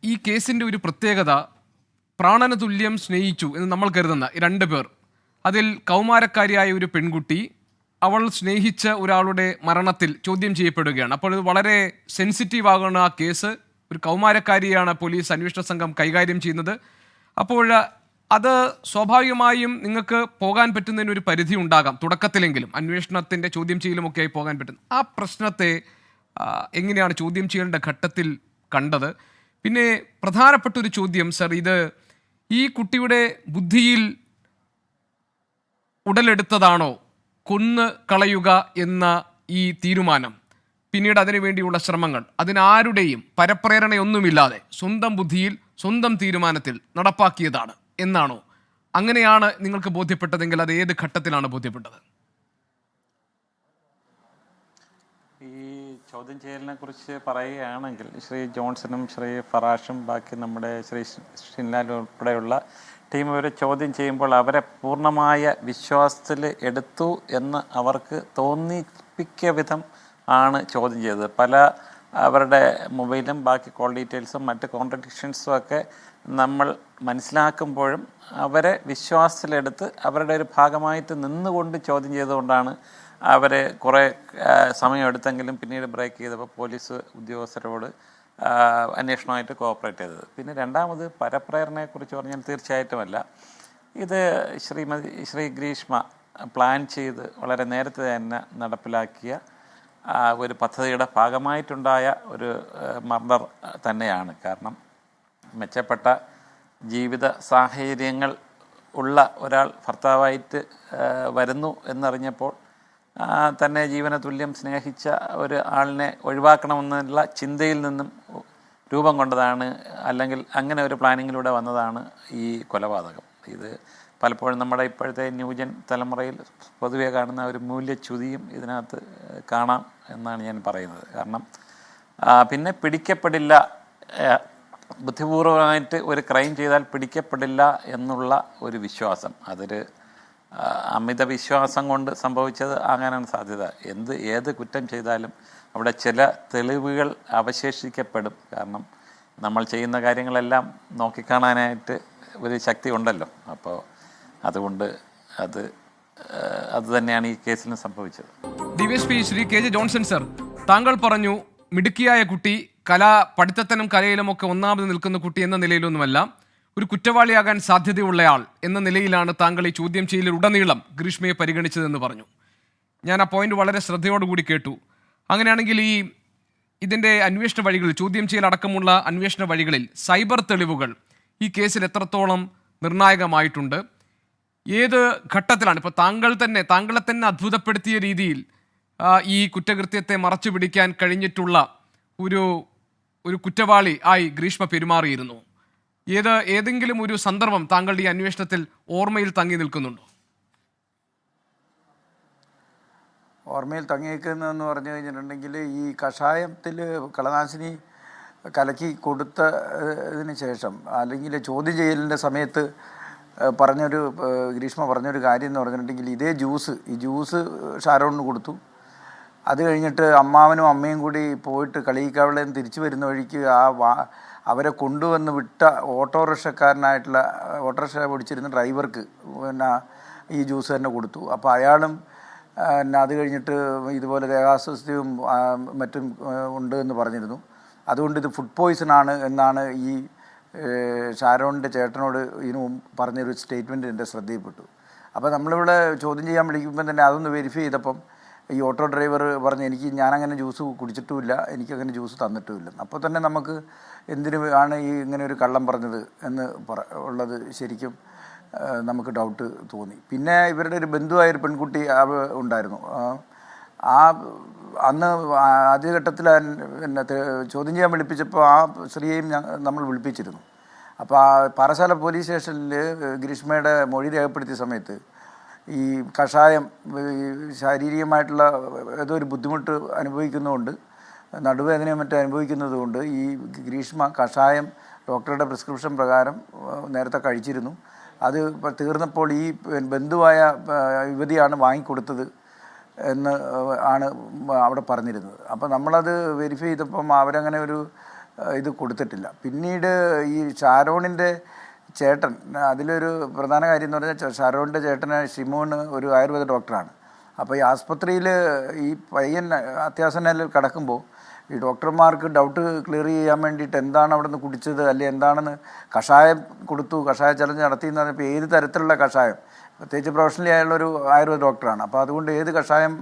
ഈ കേസിൻ്റെ ഒരു പ്രത്യേകത പ്രാണന തുല്യം സ്നേഹിച്ചു എന്ന് നമ്മൾ കരുതുന്ന 2 പേർ, അതിൽ കൗമാരക്കാരിയായ ഒരു പെൺകുട്ടി അവൾ സ്നേഹിച്ച ഒരാളുടെ മരണത്തിൽ ചോദ്യം ചെയ്യപ്പെടുകയാണ്. അപ്പോൾ ഇത് വളരെ സെൻസിറ്റീവ് ആകുന്ന ആ കേസ്. ഒരു കൗമാരക്കാരിയാണ് പോലീസ് അന്വേഷണ സംഘം കൈകാര്യം ചെയ്യുന്നത്. അപ്പോൾ അത് സ്വാഭാവികമായും നിങ്ങൾക്ക് പോകാൻ പറ്റുന്നതിന് ഒരു പരിധി ഉണ്ടാകാം, തുടക്കത്തിലെങ്കിലും അന്വേഷണത്തിൻ്റെ ചോദ്യം ചെയ്യലുമൊക്കെയായി പോകാൻ പറ്റും. ആ പ്രശ്നത്തെ എങ്ങനെയാണ് ചോദ്യം ചെയ്യേണ്ട ഘട്ടത്തിൽ കണ്ടത്? പിന്നെ പ്രധാനപ്പെട്ട ഒരു ചോദ്യം സർ, ഇത് ഈ കുട്ടിയുടെ ബുദ്ധിയിൽ ഉടലെടുത്തതാണോ കൊന്ന് കളയുക എന്ന ഈ തീരുമാനം, പിന്നീട് അതിനു വേണ്ടിയുള്ള ശ്രമങ്ങൾ, അതിനാരുടെയും പരപ്രേരണയൊന്നുമില്ലാതെ സ്വന്തം ബുദ്ധിയിൽ സ്വന്തം തീരുമാനത്തിൽ നടപ്പാക്കിയതാണ് എന്നാണോ? അങ്ങനെയാണ് നിങ്ങൾക്ക് ബോധ്യപ്പെട്ടതെങ്കിൽ അത് ഏത് ഘട്ടത്തിലാണ് ബോധ്യപ്പെട്ടത്? ഈ ചോദ്യം ചെയ്യലിനെ കുറിച്ച് പറയുകയാണെങ്കിൽ ശ്രീ ജോൺസണും ശ്രീ ഫറാഷും ബാക്കി നമ്മുടെ ശ്രീ ഷിൻലാൽ ഉൾപ്പെടെയുള്ള ടീം ഇവരെ ചോദ്യം ചെയ്യുമ്പോൾ അവരെ പൂർണ്ണമായ വിശ്വാസത്തിൽ എടുത്തു എന്ന് അവർക്ക് തോന്നിപ്പിക്ക വിധം ആണ് ചോദ്യം ചെയ്തത്. പല അവരുടെ മൊബൈലും ബാക്കി കോൾ ഡീറ്റെയിൽസും മറ്റ് കോൺട്രഡിക്ഷൻസും ഒക്കെ നമ്മൾ മനസ്സിലാക്കുമ്പോഴും അവരെ വിശ്വാസത്തിലെടുത്ത് അവരുടെ ഒരു ഭാഗമായിട്ട് നിന്നുകൊണ്ട് ചോദ്യം ചെയ്തുകൊണ്ടാണ് അവരെ കുറേ സമയമെടുത്തെങ്കിലും പിന്നീട് ബ്രേക്ക് ചെയ്തപ്പോൾ പോലീസ് ഉദ്യോഗസ്ഥരോട് അന്വേഷണമായിട്ട് കോഓപ്പറേറ്റ് ചെയ്തത്. പിന്നെ രണ്ടാമത് പരപ്രേരണയെക്കുറിച്ച് പറഞ്ഞാൽ തീർച്ചയായിട്ടുമല്ല, ഇത് ശ്രീ ഗ്രീഷ്മ പ്ലാൻ ചെയ്ത് വളരെ നേരത്തെ തന്നെ നടപ്പിലാക്കിയ ഒരു പദ്ധതിയുടെ ഭാഗമായിട്ടുണ്ടായ ഒരു മർഡർ തന്നെയാണ്. കാരണം മെച്ചപ്പെട്ട ജീവിത സാഹചര്യങ്ങൾ ഉള്ള ഒരാൾ ഭർത്താവായിട്ട് വരുന്നു എന്നറിഞ്ഞപ്പോൾ തന്നെ ജീവന തുല്യം സ്നേഹിച്ച ഒരു ആളിനെ ഒഴിവാക്കണമെന്നുള്ള ചിന്തയിൽ നിന്നും രൂപം കൊണ്ടതാണ്, അല്ലെങ്കിൽ അങ്ങനെ ഒരു പ്ലാനിങ്ങിലൂടെ വന്നതാണ് ഈ കൊലപാതകം. ഇത് പലപ്പോഴും നമ്മുടെ ഇപ്പോഴത്തെ ന്യൂജൻ തലമുറയിൽ പൊതുവെ കാണുന്ന ഒരു മൂല്യച്യുതിയും ഇതിനകത്ത് കാണാം എന്നാണ് ഞാൻ പറയുന്നത്. കാരണം പിന്നെ പിടിക്കപ്പെടില്ല ബുദ്ധിപൂർവമായിട്ട് ഒരു ക്രൈം ചെയ്താൽ പിടിക്കപ്പെടില്ല എന്നുള്ള ഒരു വിശ്വാസം, അതൊരു അമിത വിശ്വാസം കൊണ്ട് സംഭവിച്ചത് ആകാനാണ് സാധ്യത. ഏത് കുറ്റം ചെയ്താലും അവിടെ ചില തെളിവുകൾ അവശേഷിക്കപ്പെടും. കാരണം നമ്മൾ ചെയ്യുന്ന കാര്യങ്ങളെല്ലാം നോക്കിക്കാണാനായിട്ട് ഒരു ശക്തി ഉണ്ടല്ലോ. അപ്പോൾ അതുകൊണ്ട് അത് തന്നെയാണ് ഈ കേസിന് സംഭവിച്ചത്. DSP Shri KJ Johnson sir, താങ്കൾ പറഞ്ഞു മിടുക്കിയായ കുട്ടി, പഠിത്തത്തിനും കലയിലുമൊക്കെ ഒന്നാമത് നിൽക്കുന്ന കുട്ടി എന്ന നിലയിലൊന്നുമല്ല, ഒരു കുറ്റവാളിയാകാൻ സാധ്യതയുള്ളയാൾ എന്ന നിലയിലാണ് താങ്കൾ ഈ ചോദ്യം ചെയ്യലുടനീളം ഗ്രീഷ്മയെ പരിഗണിച്ചതെന്ന് പറഞ്ഞു. ഞാൻ ആ പോയിന്റ് വളരെ ശ്രദ്ധയോടുകൂടി കേട്ടു. അങ്ങനെയാണെങ്കിൽ ഇതിൻ്റെ അന്വേഷണ വഴികളിൽ, ചോദ്യം ചെയ്യലടക്കമുള്ള അന്വേഷണ വഴികളിൽ സൈബർ തെളിവുകൾ ഈ കേസിൽ എത്രത്തോളം നിർണായകമായിട്ടുണ്ട്? ഏത് ഘട്ടത്തിലാണ് ഇപ്പോൾ താങ്കളെ തന്നെ അത്ഭുതപ്പെടുത്തിയ രീതിയിൽ ഈ കുറ്റകൃത്യത്തെ മറച്ചു പിടിക്കാൻ കഴിഞ്ഞിട്ടുള്ള ഒരു കുറ്റവാളി ആയി ഗ്രീഷ്മ പെരുമാറിയിരുന്നു? ഏതെങ്കിലും ഒരു സന്ദർഭം താങ്കളുടെ ഈ അന്വേഷണത്തിൽ ഓർമ്മയിൽ തങ്ങി നിൽക്കുന്നുണ്ടോ? ഓർമ്മയിൽ തങ്ങി നിൽക്കുന്നതെന്ന് പറഞ്ഞു കഴിഞ്ഞിട്ടുണ്ടെങ്കിൽ, ഈ കഷായത്തിൽ കളനാശിനി കലക്കി കൊടുത്തതിന് ശേഷം, അല്ലെങ്കിൽ ചോദ്യം ചെയ്യലിൻ്റെ സമയത്ത് ഗ്രീഷ്മ പറഞ്ഞൊരു കാര്യം എന്ന് പറഞ്ഞിട്ടുണ്ടെങ്കിൽ, ഈ ജ്യൂസ് ഷാരോണിന് കൊടുത്തു. അത് കഴിഞ്ഞിട്ട് അമ്മാവനും അമ്മയും കൂടി പോയിട്ട് കളിയിക്കാവിളയിൽ നിന്ന് തിരിച്ചു വരുന്ന വഴിക്ക് അവരെ കൊണ്ടുവന്ന് വിട്ട ഓട്ടോറിക്ഷ ഓടിച്ചിരുന്ന ഡ്രൈവർക്ക് ഈ ജ്യൂസ് തന്നെ കൊടുത്തു. അപ്പോൾ അയാളും അത് കഴിഞ്ഞിട്ട് ഇതുപോലെ ദേഹാസ്വസ്ഥയും മറ്റും ഉണ്ട് എന്ന് പറഞ്ഞിരുന്നു. അതുകൊണ്ട് ഇത് ഫുഡ് പോയ്സൺ ആണ് എന്നാണ് ഈ ഷാരോണിൻ്റെ ചേട്ടനോട് ഇതിനു പറഞ്ഞൊരു സ്റ്റേറ്റ്മെൻറ്റ് എൻ്റെ ശ്രദ്ധയിൽപ്പെട്ടു. അപ്പോൾ നമ്മളിവിടെ ചോദ്യം ചെയ്യാൻ വിളിക്കുമ്പോൾ തന്നെ അതൊന്ന് വെരിഫൈ ചെയ്തപ്പം ഈ ഓട്ടോ ഡ്രൈവർ പറഞ്ഞ് ഞാനങ്ങനെ ജ്യൂസ് കുടിച്ചിട്ടുമില്ല, എനിക്കങ്ങനെ ജ്യൂസ് തന്നിട്ടുമില്ല. അപ്പോൾ തന്നെ നമുക്ക് എന്തിനു ആണ് ഇങ്ങനെ ഒരു കള്ളം പറഞ്ഞത് എന്ന് ഉള്ളത് ശരിക്കും നമുക്ക് ഡൗട്ട് തോന്നി. പിന്നെ ഇവരുടെ ഒരു ബന്ധുവായൊരു പെൺകുട്ടി ഉണ്ടായിരുന്നു. അന്ന് ആദ്യഘട്ടത്തിൽ ചോദ്യം ചെയ്യാൻ വിളിപ്പിച്ചപ്പോൾ ആ സ്ത്രീയെയും നമ്മൾ വിളിപ്പിച്ചിരുന്നു. അപ്പോൾ പാറശാല പോലീസ് സ്റ്റേഷനിൽ ഗ്രീഷ്മയുടെ മൊഴി രേഖപ്പെടുത്തിയ സമയത്ത് ഈ കഷായം ശാരീരികമായിട്ടുള്ള ഏതോ ഒരു ബുദ്ധിമുട്ട് അനുഭവിക്കുന്നതുകൊണ്ട്, നടുവേദനയും മറ്റും അനുഭവിക്കുന്നതുകൊണ്ട് ഈ ഗ്രീഷ്മ കഷായം ഡോക്ടറുടെ പ്രിസ്ക്രിപ്ഷൻ പ്രകാരം നേരത്തെ കഴിച്ചിരുന്നു. അത് തീർന്നപ്പോൾ ഈ ബന്ധുവായ യുവതിയാണ് വാങ്ങിക്കൊടുത്തത് എന്ന് ആണ് അവിടെ പറഞ്ഞിരുന്നത്. അപ്പോൾ നമ്മളത് വെരിഫൈ ചെയ്തപ്പം അവരങ്ങനെ ഒരു ഇത് കൊടുത്തിട്ടില്ല. പിന്നീട് ഈ ഷാരോണിൻ്റെ ചേട്ടൻ, അതിലൊരു പ്രധാന കാര്യം എന്ന് പറഞ്ഞാൽ ഷാരോണിൻ്റെ ചേട്ടന് ഷിമോന് ഒരു ആയുർവേദ ഡോക്ടറാണ്. അപ്പോൾ ഈ ആസ്പത്രിയിൽ ഈ പയ്യൻ അത്യാസന്നയിൽ കിടക്കുമ്പോൾ ഈ ഡോക്ടർമാർക്ക് ഡൗട്ട് ക്ലിയർ ചെയ്യാൻ വേണ്ടിയിട്ട് എന്താണ് അവിടെ നിന്ന് കുടിച്ചത്, അല്ലെങ്കിൽ എന്താണെന്ന് കഷായം കൊടുത്തു, കഷായ ചലഞ്ച് നടത്തിയെന്ന് പറഞ്ഞപ്പോൾ ഏത് തരത്തിലുള്ള കഷായം, പ്രത്യേകിച്ച് പ്രൊഫഷണലി ആയുള്ളൊരു ആയുർവേദ ഡോക്ടറാണ്. അപ്പോൾ അതുകൊണ്ട് ഏത് കഷായം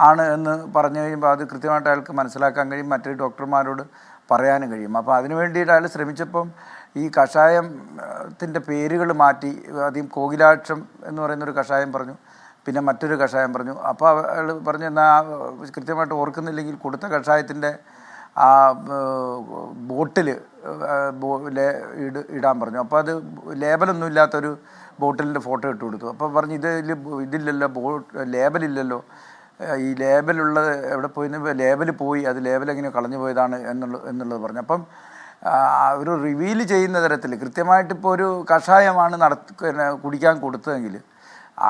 ആണ് എന്ന് പറഞ്ഞു കഴിയുമ്പോൾ അത് കൃത്യമായിട്ട് അയാൾക്ക് മനസ്സിലാക്കാൻ കഴിയും, മറ്റൊരു ഡോക്ടർമാരോട് പറയാനും കഴിയും. അപ്പോൾ അതിനു വേണ്ടിയിട്ട് അയാൾ ശ്രമിച്ചപ്പം ഈ കഷായത്തിൻ്റെ പേരുകൾ മാറ്റി, ആദ്യം കോകിലാക്ഷം എന്ന് പറയുന്നൊരു കഷായം പറഞ്ഞു, പിന്നെ മറ്റൊരു കഷായം പറഞ്ഞു. അപ്പോൾ അയാൾ പറഞ്ഞു എന്നാൽ കൃത്യമായിട്ട് ഓർക്കുന്നില്ലെങ്കിൽ കൊടുത്ത കഷായത്തിൻ്റെ ആ ബോട്ടിൽ ഇടാൻ പറഞ്ഞു. അപ്പോൾ അത് ലേബലൊന്നും ഇല്ലാത്തൊരു ബോട്ടിലിൻ്റെ ഫോട്ടോ ഇട്ട് കൊടുത്തു. അപ്പോൾ പറഞ്ഞു ഇതില്ലല്ലോ, ലേബലില്ലല്ലോ, ഈ ലേബലുള്ളത് എവിടെ പോയി, ലേബൽ പോയി, അത് ലേബൽ എങ്ങനെ കളഞ്ഞു പോയതാണ് എന്നുള്ളത് പറഞ്ഞു. അപ്പം ഒരു റിവീൽ ചെയ്യുന്ന തരത്തിൽ കൃത്യമായിട്ടിപ്പോൾ ഒരു കഷായമാണ് കുടിക്കാൻ കൊടുത്തതെങ്കിൽ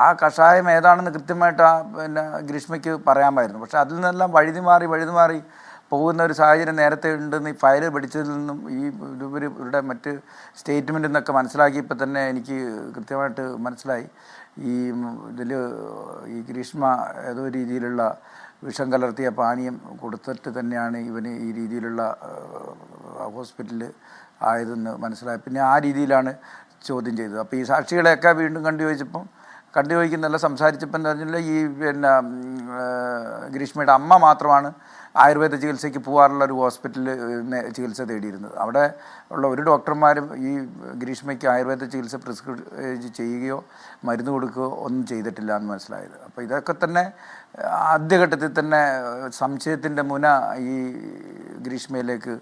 ആ കഷായം ഏതാണെന്ന് കൃത്യമായിട്ട് ഗ്രീഷ്മയ്ക്ക് പറയാമായിരുന്നു. പക്ഷേ അതിൽ നിന്നെല്ലാം വഴുതി മാറി പോകുന്ന ഒരു സാഹചര്യം നേരത്തെ ഉണ്ടെന്ന് ഈ ഫയൽ പഠിച്ചതിൽ നിന്നും ഇവരുടെ മറ്റ് സ്റ്റേറ്റ്മെൻറ്റിൽ നിന്നൊക്കെ മനസ്സിലാക്കിയപ്പോൾ തന്നെ എനിക്ക് കൃത്യമായിട്ട് മനസ്സിലായി ഈ ഗ്രീഷ്മ ഏതോ രീതിയിലുള്ള വിഷം കലർത്തിയ പാനീയം കൊടുത്തിട്ട് തന്നെയാണ് ഇവന് ഈ രീതിയിലുള്ള ഹോസ്പിറ്റലിൽ ആയതെന്ന് മനസ്സിലായി. പിന്നെ ആ രീതിയിലാണ് ചോദ്യം ചെയ്തത്. അപ്പോൾ ഈ സാക്ഷികളെയൊക്കെ വീണ്ടും കണ്ടു ചോദിക്കുന്നല്ല സംസാരിച്ചപ്പോൾ എന്താ പറഞ്ഞാൽ ഈ ഗ്രീഷ്മയുടെ അമ്മ മാത്രമാണ് ആയുർവേദ ചികിത്സയ്ക്ക് പോകാറുള്ള ഒരു ഹോസ്പിറ്റലിൽ ചികിത്സ തേടിയിരുന്നത്. അവിടെ ഉള്ള ഒരു ഡോക്ടർമാരും ഈ ഗ്രീഷ്മയ്ക്ക് ആയുർവേദ ചികിത്സ പ്രിസ്ക്രൈബ് ചെയ്യുകയോ മരുന്ന് കൊടുക്കുകയോ ഒന്നും ചെയ്തിട്ടില്ല എന്ന് മനസ്സിലായത്. അപ്പോൾ ഇതൊക്കെ തന്നെ ആദ്യഘട്ടത്തിൽ തന്നെ സംശയത്തിൻ്റെ മുന ഈ ഗ്രീഷ്മയിലേക്ക്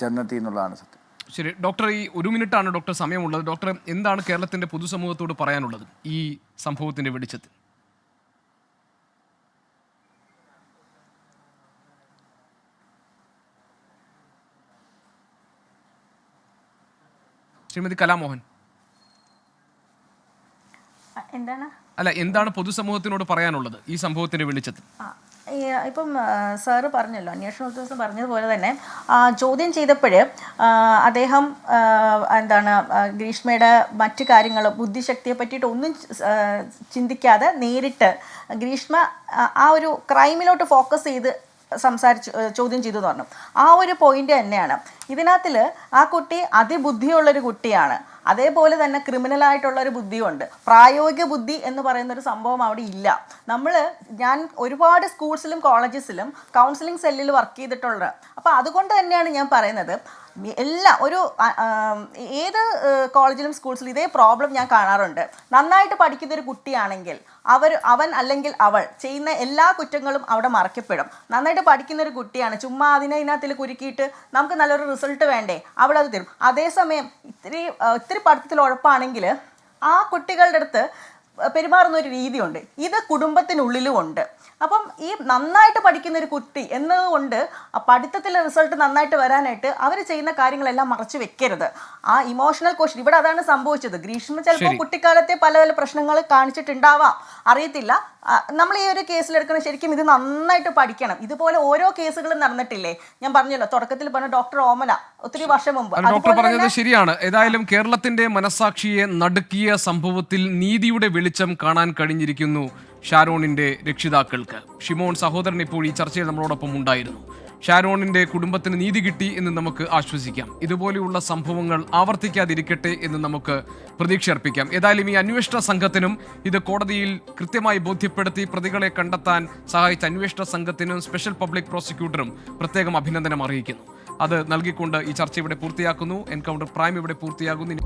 ചെന്നെത്തി എന്നുള്ളതാണ് സത്യം. ശരി ഡോക്ടർ, ഈ 1 മിനിറ്റാണ് ഡോക്ടർ സമയമുള്ളത്. ഡോക്ടർ, എന്താണ് കേരളത്തിൻ്റെ പൊതുസമൂഹത്തോട് പറയാനുള്ളത് ഈ സംഭവത്തിൻ്റെ വെളിച്ചത്തിൽ? ശ്രീമതി കലാമോഹൻ. എന്താണ് എന്താണ് പൊതുസമൂഹത്തിനോട് പറയാനുള്ളത് ഈ സംഭവത്തിന്റെ വെളിച്ചത്തിൽ? ഇപ്പം സാറ് പറഞ്ഞല്ലോ, അന്വേഷണ ഉദ്യോഗസ്ഥൻ പറഞ്ഞതുപോലെ തന്നെ ചോദ്യം ചെയ്തപ്പോൾ അദ്ദേഹം എന്താണ് ഗ്രീഷ്മയുടെ മറ്റു കാര്യങ്ങൾ ബുദ്ധിശക്തിയെ പറ്റിയിട്ട് ഒന്നും ചിന്തിക്കാതെ നേരിട്ട് ഗ്രീഷ്മ ആ ഒരു ക്രൈമിലോട്ട് ഫോക്കസ് ചെയ്ത് ചോദ്യം ചെയ്തു എന്ന് പറഞ്ഞു. ആ ഒരു പോയിന്റ് തന്നെയാണ് ഇതിനകത്തിൽ. ആ കുട്ടി അതിബുദ്ധിയുള്ളൊരു കുട്ടിയാണ്, അതേപോലെ തന്നെ ക്രിമിനലായിട്ടുള്ളൊരു ബുദ്ധിയുണ്ട്. പ്രായോഗിക ബുദ്ധി എന്ന് പറയുന്നൊരു സംഭവം അവിടെ ഇല്ല. ഞാൻ ഒരുപാട് സ്കൂൾസിലും കോളേജസിലും കൗൺസിലിംഗ് സെല്ലിൽ വർക്ക് ചെയ്തിട്ടുള്ളത്. അപ്പോൾ അതുകൊണ്ട് തന്നെയാണ് ഞാൻ പറയുന്നത്, ഏത് കോളേജിലും സ്കൂൾസിലും ഇതേ പ്രോബ്ലം ഞാൻ കാണാറുണ്ട്. നന്നായിട്ട് പഠിക്കുന്നൊരു കുട്ടിയാണെങ്കിൽ അവൻ അല്ലെങ്കിൽ അവൾ ചെയ്യുന്ന എല്ലാ കുറ്റങ്ങളും അവിടെ മറക്കപ്പെടും. നന്നായിട്ട് പഠിക്കുന്നൊരു കുട്ടിയാണ്, ചുമ്മാ ഇതിനകത്തിൽ കുരുക്കിയിട്ട് നമുക്ക് നല്ലൊരു റിസൾട്ട് വേണ്ടേ, അവിടെ അത് തരും. അതേസമയം ഇത്തിരി പഠിത്തത്തിൽ ഉഴപ്പാണെങ്കിൽ ആ കുട്ടികളുടെ അടുത്ത് പെരുമാറുന്ന ഒരു രീതിയുണ്ട്. ഇത് കുടുംബത്തിനുള്ളിലും ഉണ്ട്. അപ്പം ഈ നന്നായിട്ട് പഠിക്കുന്ന ഒരു കുട്ടി എന്നതുകൊണ്ട് പഠിത്തത്തിലെ റിസൾട്ട് നന്നായിട്ട് വരാനായിട്ട് അവർ ചെയ്യുന്ന കാര്യങ്ങളെല്ലാം മറച്ചു വെക്കരുത്. ആ ഇമോഷണൽ ക്വസ്റ്റ്യൻ ഇവിടെ അതാണ് സംഭവിച്ചത്. ഗ്രീഷ്മ ചിലപ്പോൾ കുട്ടിക്കാലത്തെ പല പല പ്രശ്നങ്ങൾ കാണിച്ചിട്ടുണ്ടാവാം, അറിയത്തില്ല. നമ്മൾ ഈ ഒരു കേസിലെടുക്കണം, ശരിക്കും ഇത് നന്നായിട്ട് പഠിക്കണം. ഇതുപോലെ ഓരോ കേസുകളും നടന്നിട്ടില്ലേ? ഞാൻ പറഞ്ഞല്ലോ, തുടക്കത്തിൽ പറഞ്ഞ ഡോക്ടർ ഓമന ഒത്തിരി വർഷം മുമ്പ്. ഡോക്ടർ പറഞ്ഞത് ശരിയാണ്. ഏതായാലും കേരളത്തിന്റെ മനസാക്ഷിയെ നടുക്കിയ സംഭവത്തിൽ നീതിയുടെ വെളിച്ചം കാണാൻ കഴിഞ്ഞിരിക്കുന്നു ഷാരോണിന്റെ രക്ഷിതാക്കൾക്ക്. ഷിമോൺ സഹോദരൻ ഇപ്പോൾ ഈ ചർച്ചയിൽ നമ്മളോടൊപ്പം ഉണ്ടായിരുന്നു. ഷാരോണിന്റെ കുടുംബത്തിന് നീതി കിട്ടി എന്ന് നമുക്ക് ആശ്വസിക്കാം. ഇതുപോലെയുള്ള സംഭവങ്ങൾ ആവർത്തിക്കാതിരിക്കട്ടെ എന്ന് നമുക്ക് പ്രതീക്ഷ അർപ്പിക്കാം. ഏതായാലും ഈ അന്വേഷണ സംഘത്തിനും ഇത് കോടതിയിൽ കൃത്യമായി ബോധ്യപ്പെടുത്തി പ്രതികളെ കണ്ടെത്താൻ സഹായിച്ച അന്വേഷണ സംഘത്തിനും സ്പെഷ്യൽ പബ്ലിക് പ്രോസിക്യൂട്ടറും പ്രത്യേകം അഭിനന്ദനം അറിയിക്കുന്നു. അത് നൽകിക്കൊണ്ട് ഈ ചർച്ച ഇവിടെ പൂർത്തിയാക്കുന്നു. എൻകൗണ്ടർ പ്രൈം ഇവിടെ പൂർത്തിയാകുന്നു.